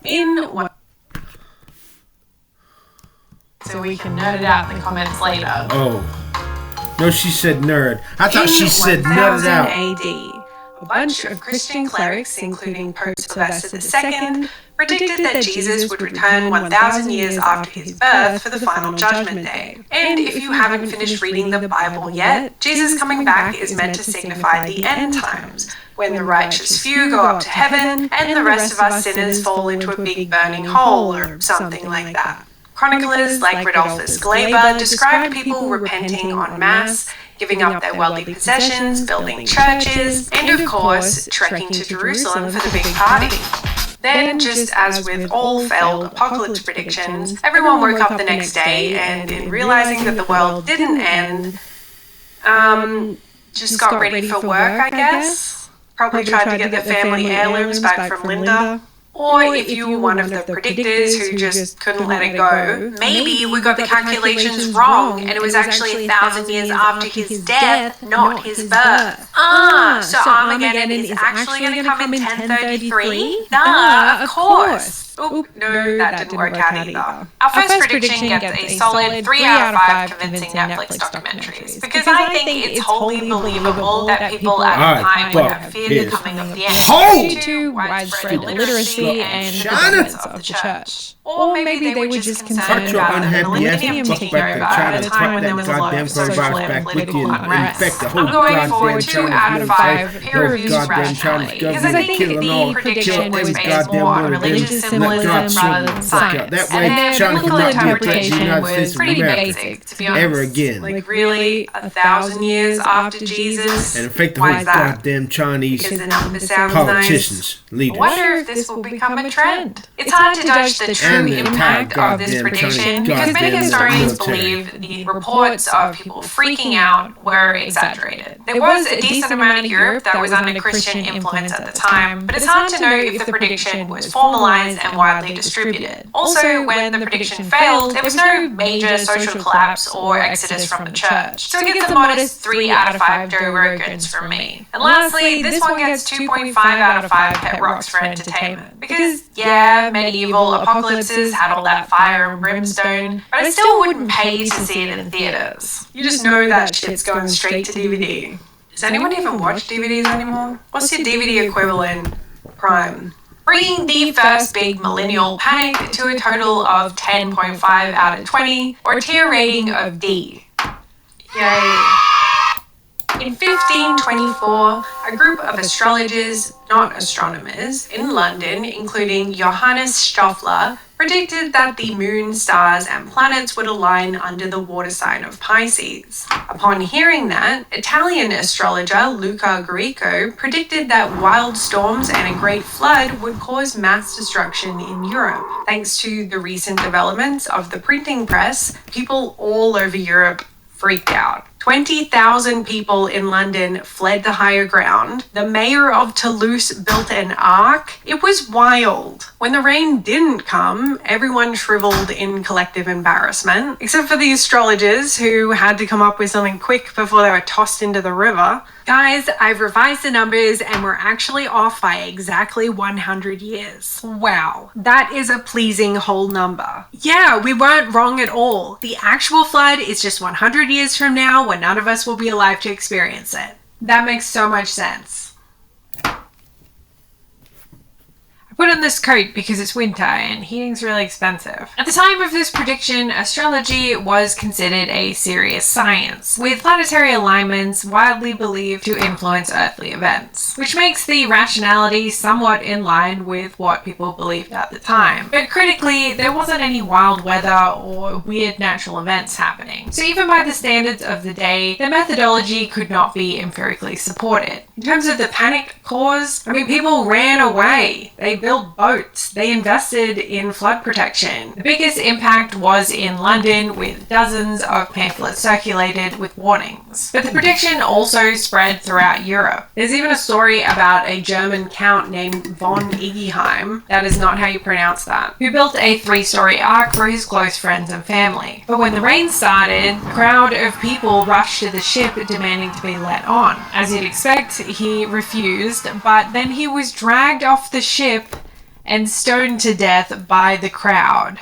So we can nerd it out in the comments later. Oh. No, she said nerd. I thought she said nut it out. AD. A bunch of Christian clerics, including Pope Sylvester II, predicted that Jesus would return 1,000 years after his birth for the final judgment day. And if you haven't finished reading the Bible yet, Jesus coming back is meant to signify the end times, when the righteous few go up to heaven and the rest of us sinners fall into a big burning hole or something like that. Chroniclers like Rodolphus Glaber described people repenting en masse, giving up their worldly possessions, building churches, and of course, trekking to Jerusalem for the big party. Then, just as with all failed apocalypse predictions, everyone woke up the next day and, in realizing that the world didn't end, just got ready for work, I guess. Probably tried to get their family heirlooms back from Linda. Or if you were one of the predictors who just couldn't let it go, maybe we got the calculations wrong and it was actually 1,000 years after his death, not his birth. So Armageddon is actually going to come in 1033? Duh, of course. Oop, no, that didn't work out either. Our first prediction gets a solid 3 out of 5 convincing Netflix documentaries, because I think it's wholly believable that people at the time would have feared the coming of the end due to widespread illiteracy and developments of the church. Or maybe they were just concerned about the millennium ticking over at a time when there was a lot of social and political unrest. I'm going for 2 out of 5 peer-reviewed rationality, because I think the prediction was based more on religious symbolism rather than science. And their biblical interpretation was pretty basic, to be honest. Ever again. Like, really? 1,000 years after Jesus? And affect the whole goddamn Chinese because the number sounds politicians, nice. leaders. I wonder if this will become a trend. It's hard to judge the true true impact of this prediction because many historians believe the reports of people freaking out were exaggerated. There was a decent amount of Europe that was under Christian influence at the time, but it's hard to know if the prediction was formalized and widely distributed. Also, when the prediction failed, there was no major social collapse or exodus from the church. So it gets a modest 3 out of 5 Joe Rogans from me. And lastly, this one gets 2.5 out of 5 pet rocks for entertainment. Because, yeah, medieval apocalypses had all that fire and brimstone, but I still wouldn't pay to see it in theaters. You just know that shit's going straight to DVD. Does anyone even watch DVDs anymore? What's your DVD equivalent? Prime. Bringing the first big millennial panic to a total of 10.5 out of 20, or a tier rating of D. Yay. In 1524, a group of astrologers, not astronomers, in London, including Johannes Stoffler, predicted that the moon, stars, and planets would align under the water sign of Pisces. Upon hearing that, Italian astrologer Luca Greco predicted that wild storms and a great flood would cause mass destruction in Europe. Thanks to the recent developments of the printing press, people all over Europe freaked out. 20,000 people in London fled the higher ground. The mayor of Toulouse built an ark. It was wild. When the rain didn't come, everyone shriveled in collective embarrassment, except for the astrologers who had to come up with something quick before they were tossed into the river. Guys, I've revised the numbers and we're actually off by exactly 100 years. Wow, that is a pleasing whole number. Yeah, we weren't wrong at all. The actual flood is just 100 years from now when none of us will be alive to experience it. That makes so much sense. I put on this coat because it's winter and heating's really expensive. At the time of this prediction, astrology was considered a serious science, with planetary alignments widely believed to influence earthly events, which makes the rationality somewhat in line with what people believed at the time. But critically, there wasn't any wild weather or weird natural events happening. So even by the standards of the day, the methodology could not be empirically supported. In terms of the panic caused, people ran away. They built boats. They invested in flood protection. The biggest impact was in London, with dozens of pamphlets circulated with warnings. But the prediction also spread throughout Europe. There's even a story about a German count named von Iggeheim, that is not how you pronounce that, who built a 3-story ark for his close friends and family. But when the rain started, a crowd of people rushed to the ship demanding to be let on. As you'd expect, he refused, but then he was dragged off the ship and stoned to death by the crowd.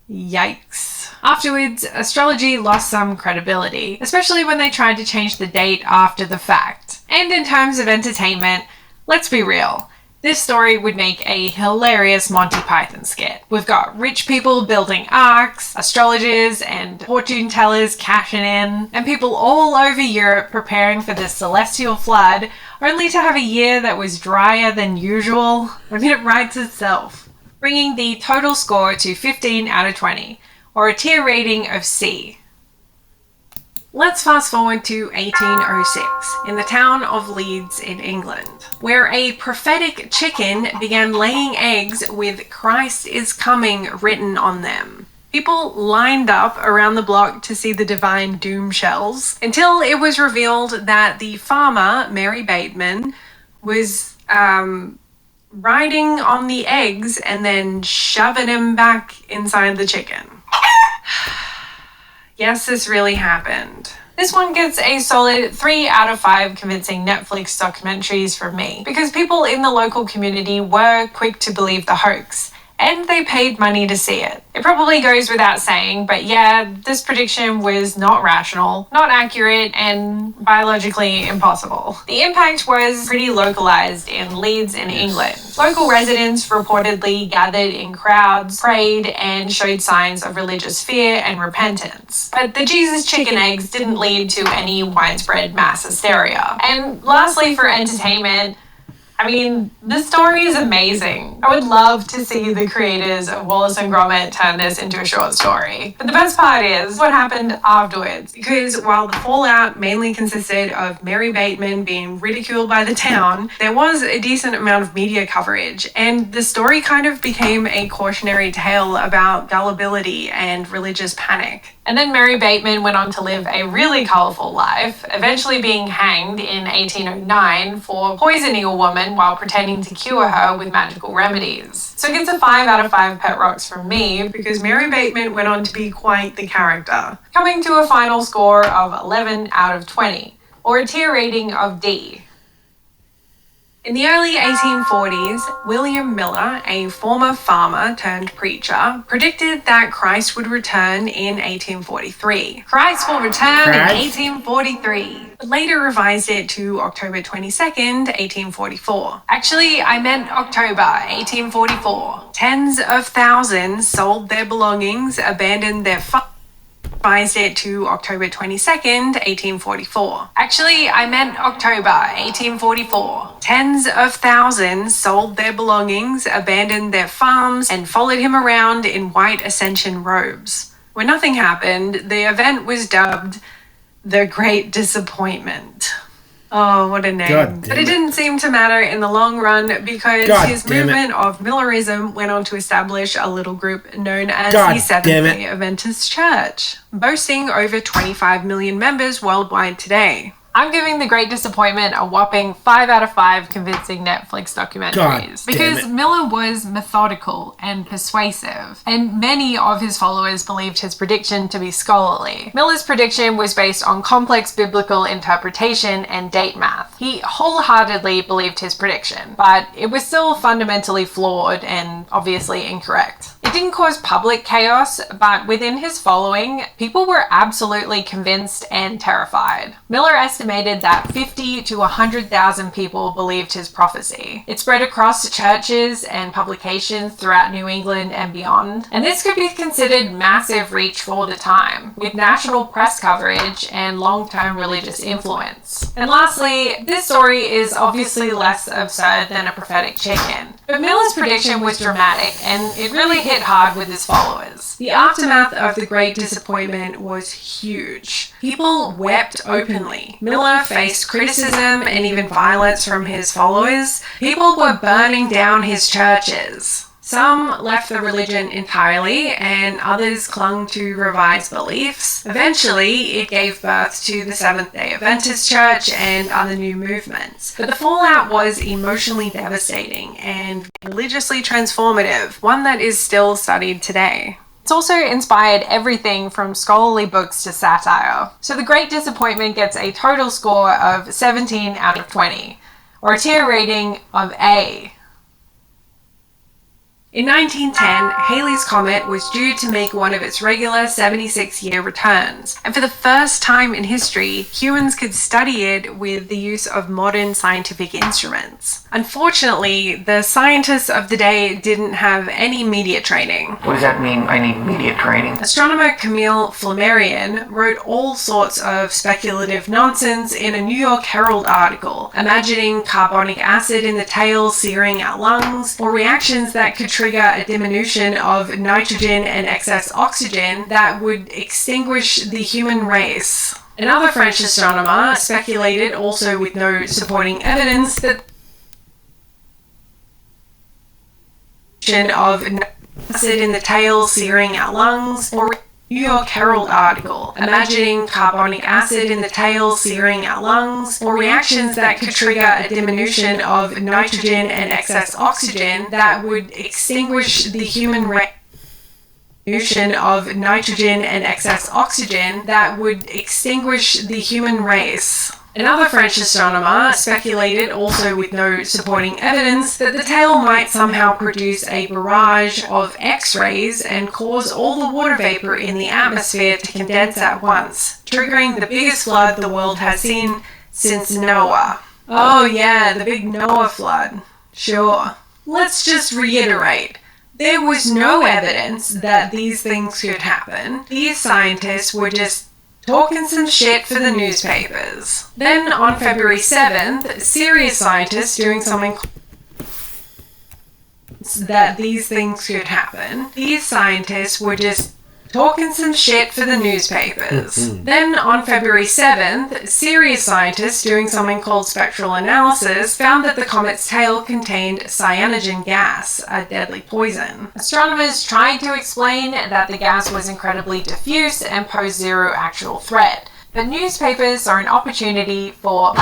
Yikes. Afterwards, astrology lost some credibility, especially when they tried to change the date after the fact. And in terms of entertainment, let's be real. This story would make a hilarious Monty Python skit. We've got rich people building arks, astrologers and fortune tellers cashing in, and people all over Europe preparing for the celestial flood, only to have a year that was drier than usual. It writes itself, bringing the total score to 15 out of 20, or a tier rating of C. Let's fast forward to 1806, in the town of Leeds in England, where a prophetic chicken began laying eggs with "Christ is coming" written on them. People lined up around the block to see the divine doom shells, until it was revealed that the farmer, Mary Bateman, was riding on the eggs and then shoving them back inside the chicken. Yes, this really happened. This one gets a solid 3 out of 5 convincing Netflix documentaries from me, because people in the local community were quick to believe the hoax, and they paid money to see it. It probably goes without saying, but yeah, this prediction was not rational, not accurate, and biologically impossible. The impact was pretty localized in Leeds in England. Local residents reportedly gathered in crowds, prayed, and showed signs of religious fear and repentance. But the Jesus chicken eggs didn't lead to any widespread mass hysteria. And lastly, for entertainment, I mean, this story is amazing. I would love to see the creators of Wallace and Gromit turn this into a short story. But the best part is what happened afterwards. Because while the fallout mainly consisted of Mary Bateman being ridiculed by the town, there was a decent amount of media coverage, and the story kind of became a cautionary tale about gullibility and religious panic. And then Mary Bateman went on to live a really colourful life, eventually being hanged in 1809 for poisoning a woman while pretending to cure her with magical remedies. So it gets a 5 out of 5 pet rocks from me, because Mary Bateman went on to be quite the character. Coming to a final score of 11 out of 20, or a tier rating of D. In the early 1840s, William Miller, a former farmer turned preacher, predicted that Christ would return in 1843. Christ will return in 1843, but later revised it to October 22nd, 1844. Actually, I meant October 1844. Tens of thousands sold their belongings, abandoned their revised it to October 22nd, 1844. Actually, I meant October 1844. Tens of thousands sold their belongings, abandoned their farms, and followed him around in white ascension robes. When nothing happened, the event was dubbed the Great Disappointment. Oh, what a name. But it didn't seem to matter in the long run, because his movement of Millerism went on to establish a little group known as the Seventh-day Adventist Church, boasting over 25 million members worldwide today. I'm giving The Great Disappointment a whopping 5 out of 5 convincing Netflix documentaries. Because Miller was methodical and persuasive, and many of his followers believed his prediction to be scholarly. Miller's prediction was based on complex biblical interpretation and date math. He wholeheartedly believed his prediction, but it was still fundamentally flawed and obviously incorrect. It didn't cause public chaos, but within his following, people were absolutely convinced and terrified. Miller estimated that 50 to 100,000 people believed his prophecy. It spread across churches and publications throughout New England and beyond, and this could be considered massive reach for the time, with national press coverage and long-term religious influence. And lastly, this story is obviously less absurd than a prophetic chicken, but Miller's prediction was dramatic, and it really hit hard with his followers. The aftermath of the Great Disappointment was huge. People wept openly. Miller faced criticism and even violence from his followers. People were burning down his churches. Some left the religion entirely, and others clung to revised beliefs. Eventually, it gave birth to the Seventh-day Adventist Church and other new movements. But the fallout was emotionally devastating and religiously transformative, one that is still studied today. It's also inspired everything from scholarly books to satire. So The Great Disappointment gets a total score of 17 out of 20, or a tier rating of A. In 1910, Halley's Comet was due to make one of its regular 76-year returns, and for the first time in history, humans could study it with the use of modern scientific instruments. Unfortunately, the scientists of the day didn't have any media training. What does that mean, I need media training? Astronomer Camille Flammarion wrote all sorts of speculative nonsense in a New York Herald article, imagining carbonic acid in the tail searing our lungs, or reactions that could trigger a diminution of nitrogen and excess oxygen that would extinguish the human race. Another French astronomer speculated, also with no supporting evidence, that of acid in the tail searing our lungs, or New York Herald article, imagining carbonic acid in the tail searing our lungs, or reactions that could trigger a diminution of nitrogen and excess oxygen that would extinguish the human race. Of nitrogen and excess oxygen that would extinguish the human race. Another French astronomer speculated, also with no supporting evidence, that the tail might somehow produce a barrage of X-rays and cause all the water vapor in the atmosphere to condense at once, triggering the biggest flood the world has seen since Noah. Oh yeah, the big Noah flood. Sure. Let's just reiterate. There was no evidence that these things could happen. These scientists were just talking some shit for the newspapers. Then on February 7th, serious scientists doing something that these things could happen. These scientists were just talking some shit for the newspapers. Then on February 7th, serious scientists doing something called spectral analysis found that the comet's tail contained cyanogen gas, a deadly poison. Astronomers tried to explain that the gas was incredibly diffuse and posed zero actual threat. But newspapers saw an opportunity for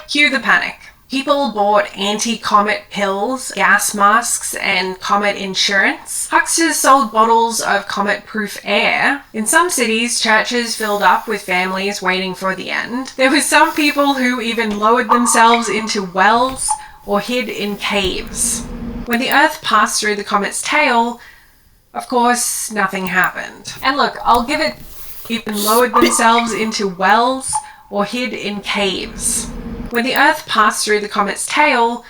cue the panic. People bought anti-comet pills, gas masks, and comet insurance. Hucksters sold bottles of comet-proof air. In some cities, churches filled up with families waiting for the end. There were some people who even lowered themselves into wells or hid in caves. When the Earth passed through the comet's tail, of course, nothing happened. And look, I'll give it... even lowered themselves into wells or hid in caves. When the Earth passed through the comet's tail,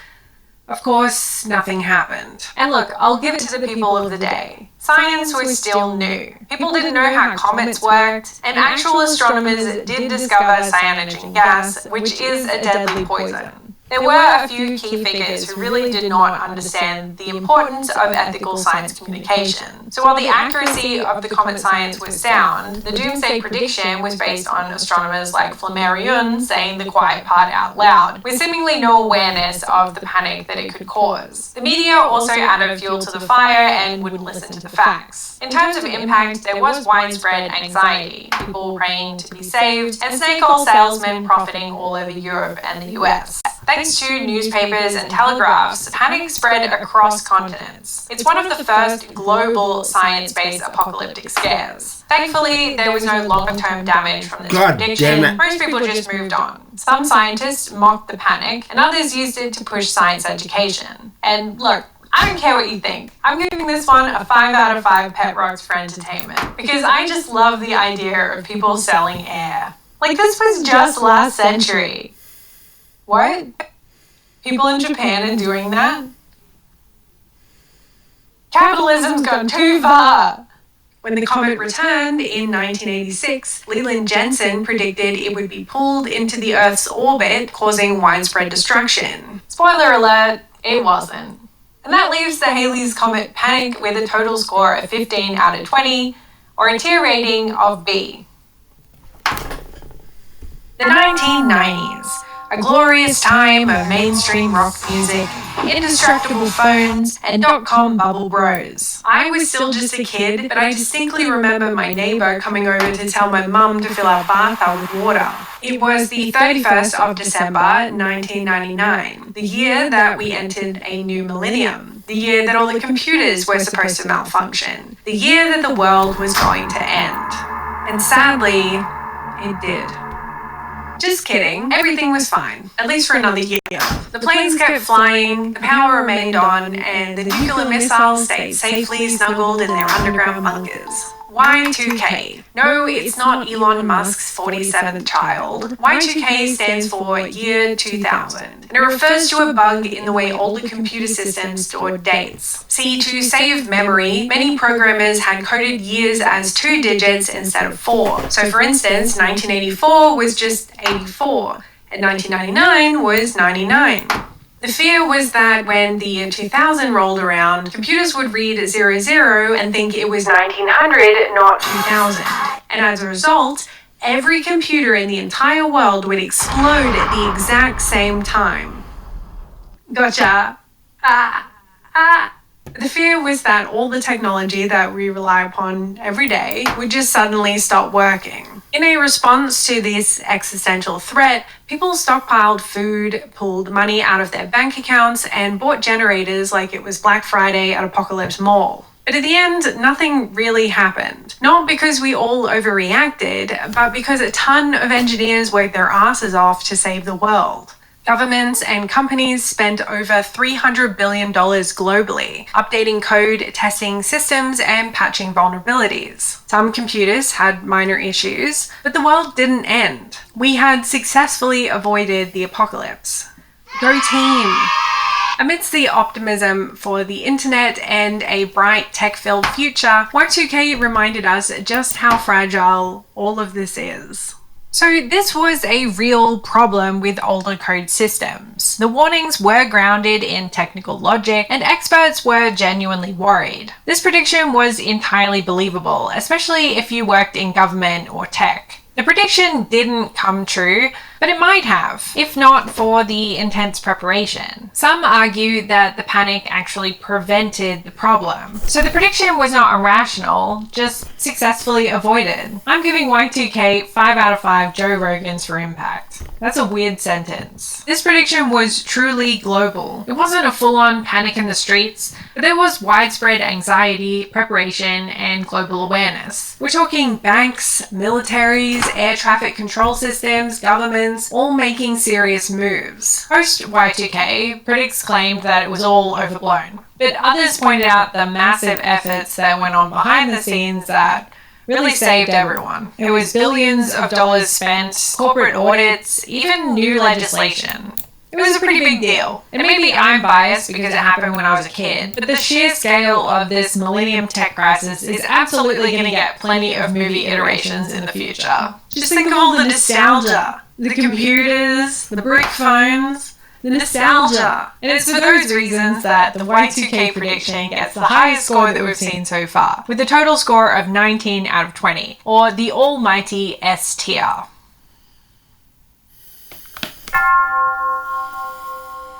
of course, nothing happened. And look, I'll give it to the people of the day. Science was still new. People didn't know how comets worked, and actual astronomers did discover cyanogen gas, which is a deadly poison. There were a few key figures who really did not understand the importance of ethical science communication. So while the accuracy of the comet science was sound, the doomsday prediction was based on astronomers like Flammarion saying the quiet part out loud, with seemingly no awareness of the panic that it could cause. The media also added fuel to the fire and wouldn't listen to the facts. In terms of impact, there was widespread anxiety, people praying to be saved, and snake oil salesmen profiting all over Europe and the US. Thanks to newspapers and telegraphs, panic spread across continents. It's one of the first global science-based apocalyptic scares. Thankfully, there was no longer-term damage from this prediction. Most people just moved on. Some scientists mocked the panic, and others used it to push science education. And look, I don't care what you think. I'm giving this one a 5 out of 5 pet rocks for entertainment, because I just love the idea of people selling air. Like, this was just last century. What? People in Japan are doing that? Capitalism's gone too far! When the comet returned in 1986, Leland Jensen predicted it would be pulled into the Earth's orbit, causing widespread destruction. Spoiler alert, it wasn't. And that leaves the Halley's Comet panic with a total score of 15 out of 20, or a tier rating of B. The 1990s. A glorious time of mainstream rock music, indestructible phones, and dot-com bubble bros. I was still just a kid, but I distinctly remember my neighbor coming over to tell my mum to fill our bathtub with water. It was the 31st of December, 1999, the year that we entered a new millennium, the year that all the computers were supposed to malfunction, the year that the world was going to end. And sadly, it did. Just kidding, everything was fine, at least for another year. The planes kept flying, the power remained on, and the nuclear missiles stayed safely snuggled in their underground bunkers. Y2K. No, it's not Elon Musk's 47th child. Y2K stands for year 2000, and it refers to a bug in the way older computer systems stored dates. See, to save memory, many programmers had coded years as 2 digits instead of 4. So for instance, 1984 was just 84, and 1999 was 99. The fear was that when the year 2000 rolled around, computers would read 00 and think it was 1900, not 2000. And as a result, every computer in the entire world would explode at the exact same time. Gotcha. The fear was that all the technology that we rely upon every day would just suddenly stop working. In a response to this existential threat, people stockpiled food, pulled money out of their bank accounts, and bought generators like it was Black Friday at Apocalypse Mall. But at the end, nothing really happened. Not because we all overreacted, but because a ton of engineers worked their asses off to save the world. Governments and companies spent over $300 billion globally, updating code, testing systems, and patching vulnerabilities. Some computers had minor issues, but the world didn't end. We had successfully avoided the apocalypse. Go team! Amidst the optimism for the internet and a bright tech-filled future, Y2K reminded us just how fragile all of this is. So this was a real problem with older code systems. The warnings were grounded in technical logic, and experts were genuinely worried. This prediction was entirely believable, especially if you worked in government or tech. The prediction didn't come true, but it might have, if not for the intense preparation. Some argue that the panic actually prevented the problem. So the prediction was not irrational, just successfully avoided. I'm giving Y2K 5 out of 5 Joe Rogans for impact. That's a weird sentence. This prediction was truly global. It wasn't a full-on panic in the streets, but there was widespread anxiety, preparation, and global awareness. We're talking banks, militaries, air traffic control systems, governments, all making serious moves. Post Y2K, critics claimed that it was all overblown, but others pointed out the massive efforts that went on behind the scenes that really saved everyone. It was billions of dollars spent, corporate audits, even new legislation. It was a pretty big deal. And maybe I'm biased because it happened when I was a kid, but the sheer scale of this millennium tech crisis is absolutely going to get plenty of movie iterations in the future. Just think of all the nostalgia. The computers, the brick phones, the nostalgia. And it's for those reasons that the Y2K prediction gets the highest score that we've seen so far, with a total score of 19 out of 20, or the almighty S tier.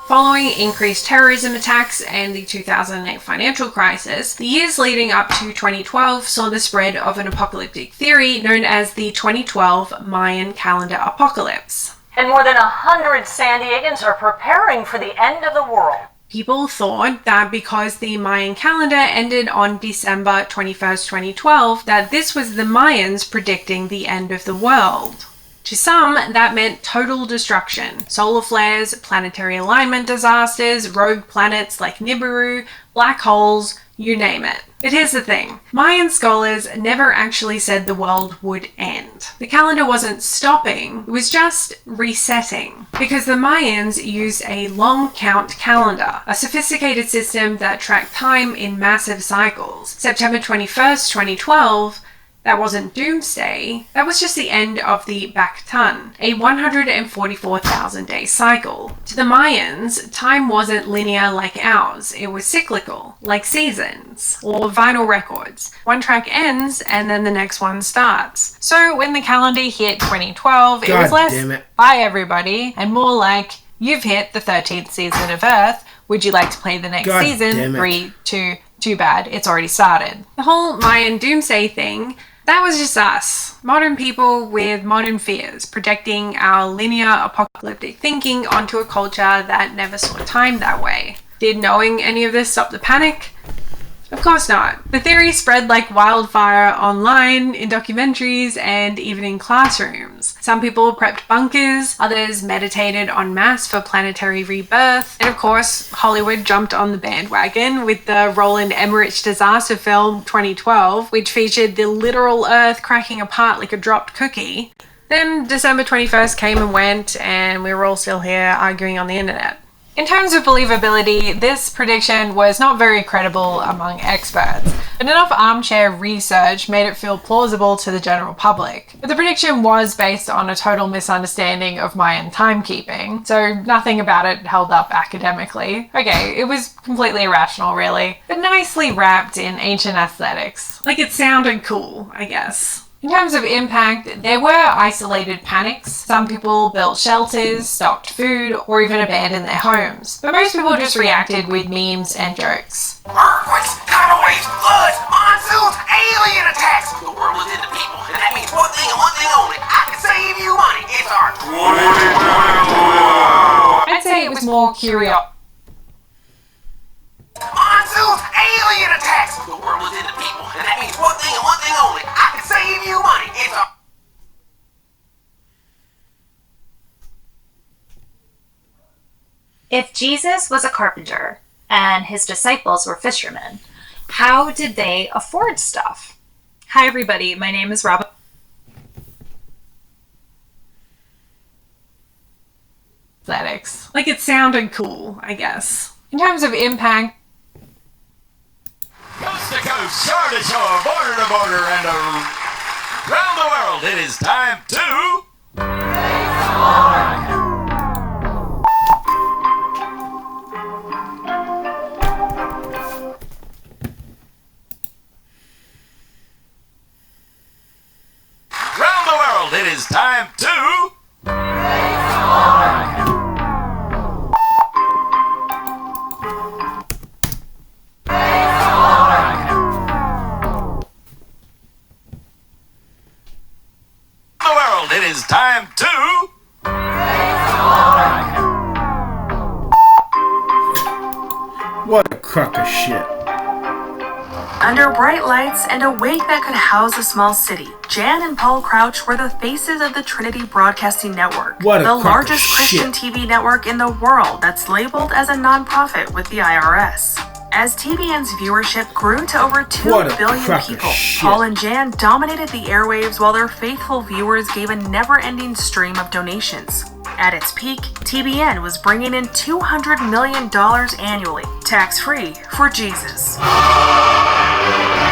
Following increased terrorism attacks and the 2008 financial crisis, the years leading up to 2012 saw the spread of an apocalyptic theory known as the 2012 Mayan calendar apocalypse. And more than 100 San Diegans are preparing for the end of the world. People thought that because the Mayan calendar ended on December 21st, 2012, that this was the Mayans predicting the end of the world. To some, that meant total destruction. Solar flares, planetary alignment disasters, rogue planets like Nibiru, black holes, you name it. But here's the thing. Mayan scholars never actually said the world would end. The calendar wasn't stopping, it was just resetting. Because the Mayans used a long count calendar, a sophisticated system that tracked time in massive cycles. September 21st, 2012, that wasn't doomsday, that was just the end of the Baktan, a 144,000 day cycle. To the Mayans, time wasn't linear like ours, it was cyclical, like seasons, or vinyl records. One track ends and then the next one starts. So when the calendar hit 2012, it was less, bye everybody, and more like, you've hit the 13th season of Earth, would you like to play the next season? 3, 2, too bad, it's already started. The whole Mayan doomsday thing, that was just us, modern people with modern fears, projecting our linear apocalyptic thinking onto a culture that never saw time that way. Did knowing any of this stop the panic? Of course not. The theory spread like wildfire online, in documentaries, and even in classrooms. Some people prepped bunkers, others meditated en masse for planetary rebirth, and of course, Hollywood jumped on the bandwagon with the Roland Emmerich disaster film 2012, which featured the literal Earth cracking apart like a dropped cookie. Then December 21st came and went, and we were all still here arguing on the internet. In terms of believability, this prediction was not very credible among experts, but enough armchair research made it feel plausible to the general public. But the prediction was based on a total misunderstanding of Mayan timekeeping, so nothing about it held up academically. Okay, it was completely irrational really, but nicely wrapped in ancient aesthetics. Like it sounded cool, I guess. In terms of impact, there were isolated panics. Some people built shelters, stocked food, or even abandoned their homes. But most people just reacted with memes and jokes. Earthquakes, tidal waves, floods, monsoons, alien attacks. The world is in the people, and that means one thing and one thing only. I can save you money. It's our 2020. I'd say it was more curiosity. Monsoons, alien attacks. The world is in the people, and that means one thing and one thing only. I can save you money. It's our... If Jesus was a carpenter and his disciples were fishermen, how did they afford stuff? Hi everybody, my name is Robin. Athletics. Like it sounded cool, I guess. In terms of impact, coast to coast, shore to shore, border to border, and around the world, it is time to... Around the world, it is time to... It is time to... What a crock of shit. Under bright lights and a wake that could house a small city, Jan and Paul Crouch were the faces of the Trinity Broadcasting Network, What a the crock largest of Christian shit. TV network in the world that's labeled as a nonprofit with the IRS. As TBN's viewership grew to over 2 What a billion crock of people, shit. Paul and Jan dominated the airwaves while their faithful viewers gave a never-ending stream of donations. At its peak, TBN was bringing in $200 million annually, tax-free, for Jesus.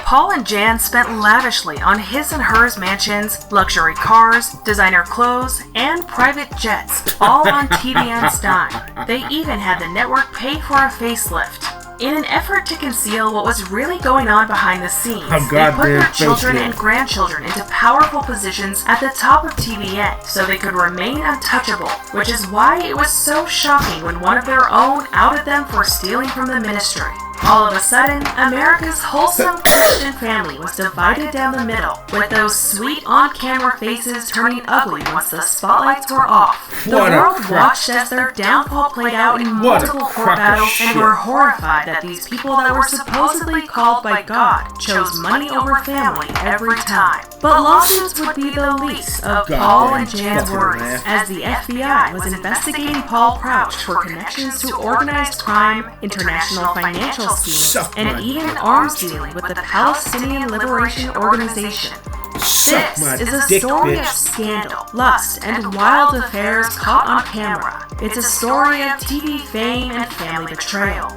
Paul and Jan spent lavishly on his and hers mansions, luxury cars, designer clothes, and private jets, all on TBN's dime. They even had the network pay for a facelift. In an effort to conceal what was really going on behind the scenes, they put their children and grandchildren into powerful positions at the top of TBN so they could remain untouchable, which is why it was so shocking when one of their own outed them for stealing from the ministry. All of a sudden, America's wholesome Christian family was divided down the middle, with those sweet on-camera faces turning ugly once the spotlights were off. The world watched as their downfall played out in multiple court battles and were horrified that these people that were supposedly called by God chose money over family every time. But lawsuits would be the least of Paul and Jan's worries, as the FBI was investigating Paul Crouch for connections to organized crime, international financial schemes, and even arms dealing with the Palestinian Liberation Organization. This is a story of scandal, lust, and wild affairs caught on camera. It's a story of TV fame and family betrayal.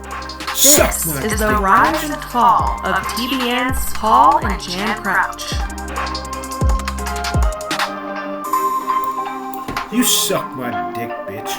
This is the rise and fall of TBN's Paul and Jan Crouch. You suck my dick, bitch.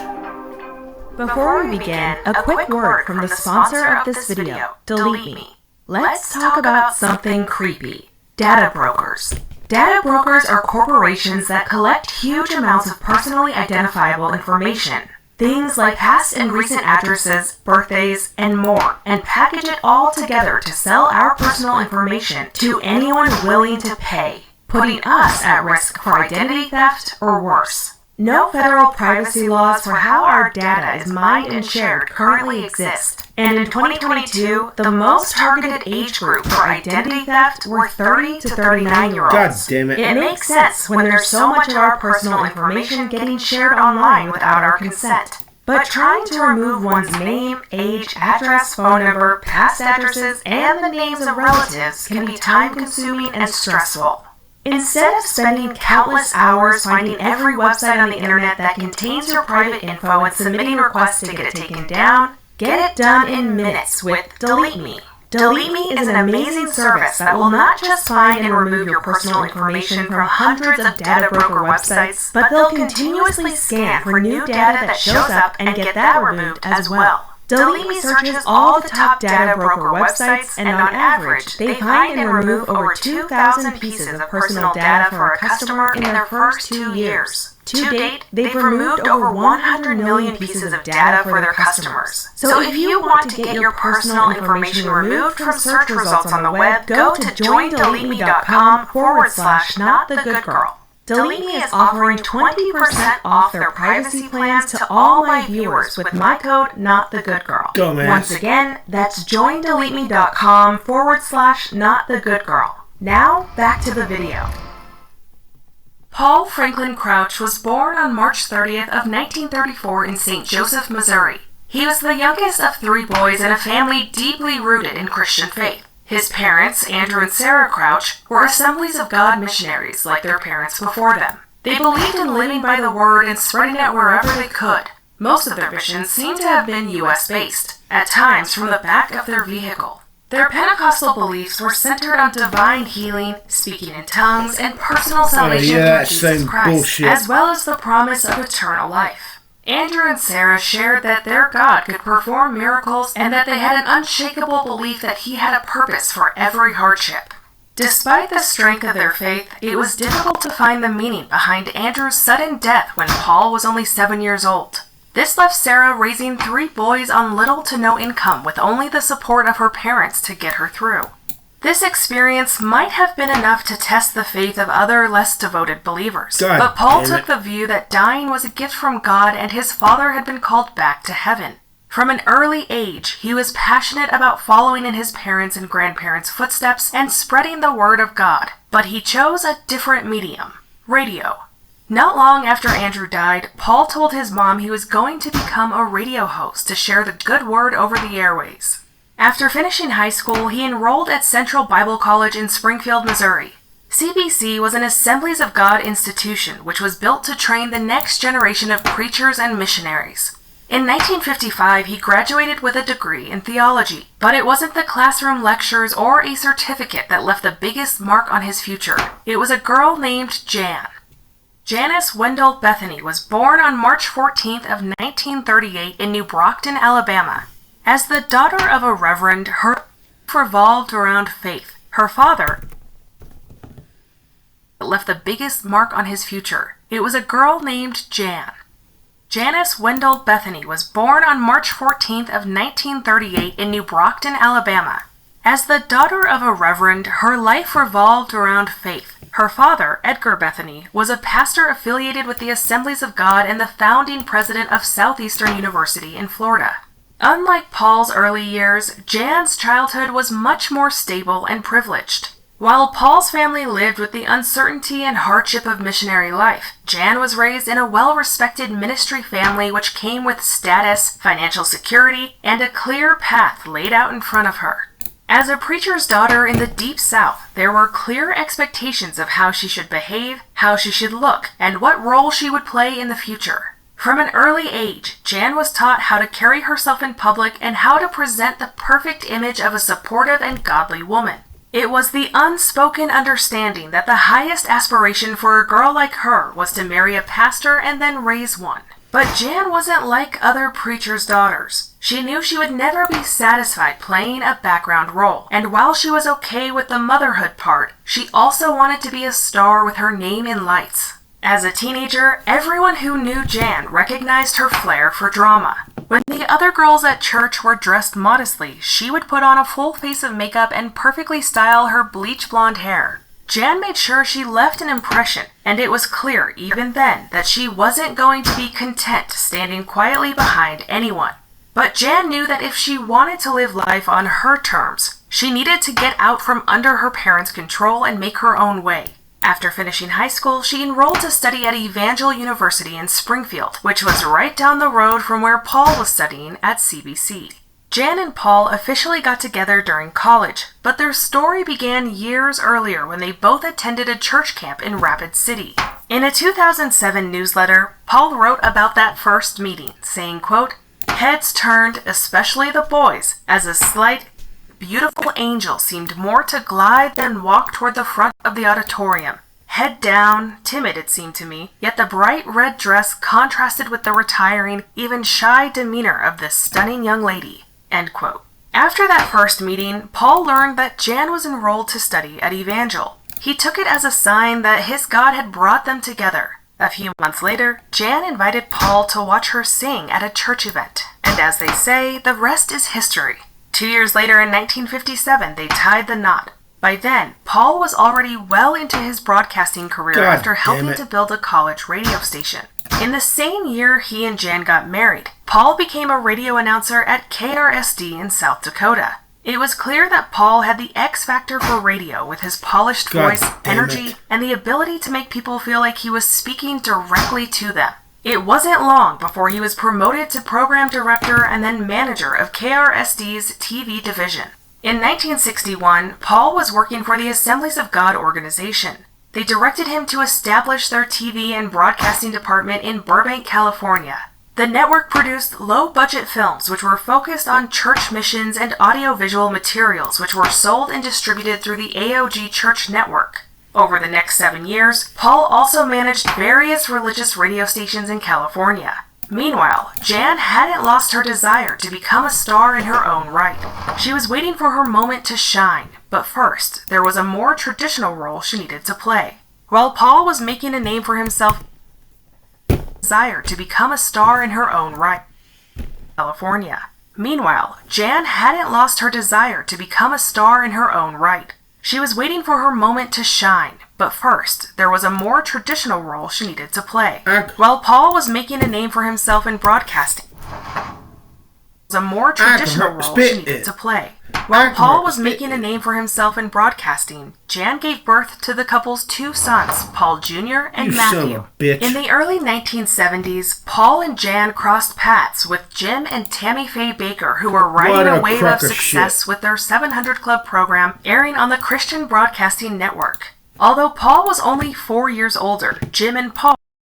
Before we begin, a quick word from the sponsor of this video, Delete Me. Let's talk about something creepy. Data brokers. Data brokers are corporations that collect huge amounts of personally identifiable information. Things like past and recent addresses, birthdays, and more, and package it all together to sell our personal information to anyone willing to pay, putting us at risk for identity theft or worse. No federal privacy laws for how our data is mined and shared currently exist, and in 2022, the most targeted age group for identity theft were 30 to 39-year-olds. God damn it. It makes sense when there's so much of our personal information getting shared online without our consent. But trying to remove one's name, age, address, phone number, past addresses, and the names of relatives can be time-consuming and stressful. Instead of spending countless hours finding every website on the internet that contains your private info and submitting requests to get it taken down, get it done in minutes with Delete Me. Delete Me is an amazing service that will not just find and remove your personal information from hundreds of data broker websites, but they'll continuously scan for new data that shows up and get that removed as well. Delete Me searches all the top data broker websites, and on average, they find and remove over 2,000 pieces of personal data for a customer in their first 2 years. To date, they've removed over 100 million pieces of data for their customers. So if you want to get your personal information removed from search results on the web, go to joindeleteme.com/notthegoodgirl. Delete Me is offering 20% off their privacy plans to all my viewers with my code NotTheGoodGirl. Dumbass. Once again, that's joindeleteme.com/notthegoodgirl. Now, back to the video. Paul Franklin Crouch was born on March 30th of 1934 in St. Joseph, Missouri. He was the youngest of 3 boys in a family deeply rooted in Christian faith. His parents, Andrew and Sarah Crouch, were Assemblies of God missionaries like their parents before them. They believed in living by the word and spreading it wherever they could. Most of their missions seem to have been U.S.-based, at times from the back of their vehicle. Their Pentecostal beliefs were centered on divine healing, speaking in tongues, and personal salvation through Jesus Christ, as well as the promise of eternal life. Andrew and Sarah shared that their God could perform miracles and that they had an unshakable belief that he had a purpose for every hardship. Despite the strength of their faith, it was difficult to find the meaning behind Andrew's sudden death when Paul was only 7 years old. This left Sarah raising 3 boys on little to no income with only the support of her parents to get her through. This experience might have been enough to test the faith of other less devoted believers, but Paul took the view that dying was a gift from God and his father had been called back to heaven. From an early age, he was passionate about following in his parents' and grandparents' footsteps and spreading the word of God, but he chose a different medium, radio. Not long after Andrew died, Paul told his mom he was going to become a radio host to share the good word over the airways. After finishing high school, he enrolled at Central Bible College in Springfield, Missouri. CBC was an Assemblies of God institution which was built to train the next generation of preachers and missionaries. In 1955, he graduated with a degree in theology, but it wasn't the classroom lectures or a certificate that left the biggest mark on his future. It was a girl named Jan. Janice Wendell Bethany was born on March 14th of 1938 in New Brockton, Alabama. As the daughter of a reverend, her life revolved around faith. Her father left the biggest mark on his future. It was a girl named Jan. Janice Wendell Bethany was born on March 14th of 1938 in New Brockton, Alabama. As the daughter of a reverend, her life revolved around faith. Her father, Edgar Bethany, was a pastor affiliated with the Assemblies of God and the founding president of Southeastern University in Florida. Unlike Paul's early years, Jan's childhood was much more stable and privileged. While Paul's family lived with the uncertainty and hardship of missionary life, Jan was raised in a well-respected ministry family which came with status, financial security, and a clear path laid out in front of her. As a preacher's daughter in the Deep South, there were clear expectations of how she should behave, how she should look, and what role she would play in the future. From an early age, Jan was taught how to carry herself in public and how to present the perfect image of a supportive and godly woman. It was the unspoken understanding that the highest aspiration for a girl like her was to marry a pastor and then raise one. But Jan wasn't like other preachers' daughters. She knew she would never be satisfied playing a background role, and while she was okay with the motherhood part, she also wanted to be a star with her name in lights. As a teenager, everyone who knew Jan recognized her flair for drama. When the other girls at church were dressed modestly, she would put on a full face of makeup and perfectly style her bleach blonde hair. Jan made sure she left an impression, and it was clear even then that she wasn't going to be content standing quietly behind anyone. But Jan knew that if she wanted to live life on her terms, she needed to get out from under her parents' control and make her own way. After finishing high school, she enrolled to study at Evangel University in Springfield, which was right down the road from where Paul was studying at CBC. Jan and Paul officially got together during college, but their story began years earlier when they both attended a church camp in Rapid City. In a 2007 newsletter, Paul wrote about that first meeting, saying, quote, "Heads turned, especially the boys, as a slight, beautiful angel seemed more to glide than walk toward the front of the auditorium. Head down, timid it seemed to me, yet the bright red dress contrasted with the retiring, even shy demeanor of this stunning young lady." End quote. After that first meeting, Paul learned that Jan was enrolled to study at Evangel. He took it as a sign that his God had brought them together. A few months later, Jan invited Paul to watch her sing at a church event. And as they say, the rest is history. 2 years later in 1957, they tied the knot. By then, Paul was already well into his broadcasting career after helping to build a college radio station. In the same year he and Jan got married, Paul became a radio announcer at KRSD in South Dakota. It was clear that Paul had the X factor for radio with his polished voice, energy, and the ability to make people feel like he was speaking directly to them. It wasn't long before he was promoted to program director and then manager of KRSD's TV division. In 1961, Paul was working for the Assemblies of God organization. They directed him to establish their TV and broadcasting department in Burbank, California. The network produced low-budget films which were focused on church missions and audiovisual materials which were sold and distributed through the AOG Church Network. Over the next 7 years, Paul also managed various religious radio stations in California. Meanwhile, Jan hadn't lost her desire to become a star in her own right. She was waiting for her moment to shine, but first, there was a more traditional role she needed to play. While Paul was making a name for himself, desire to become a star in her own right. California. Meanwhile, Jan hadn't lost her desire to become a star in her own right. She was waiting for her moment to shine, but first, there was a more traditional role she needed to play. While Paul was making a name for himself in broadcasting, While Paul was making a name for himself in broadcasting, Jan gave birth to the couple's 2 sons, Paul Jr. and Matthew. In the early 1970s, Paul and Jan crossed paths with Jim and Tammy Faye Baker, who were riding a wave of success with their 700 Club program airing on the Christian Broadcasting Network. Although Paul was only 4 years older, Jim and Paul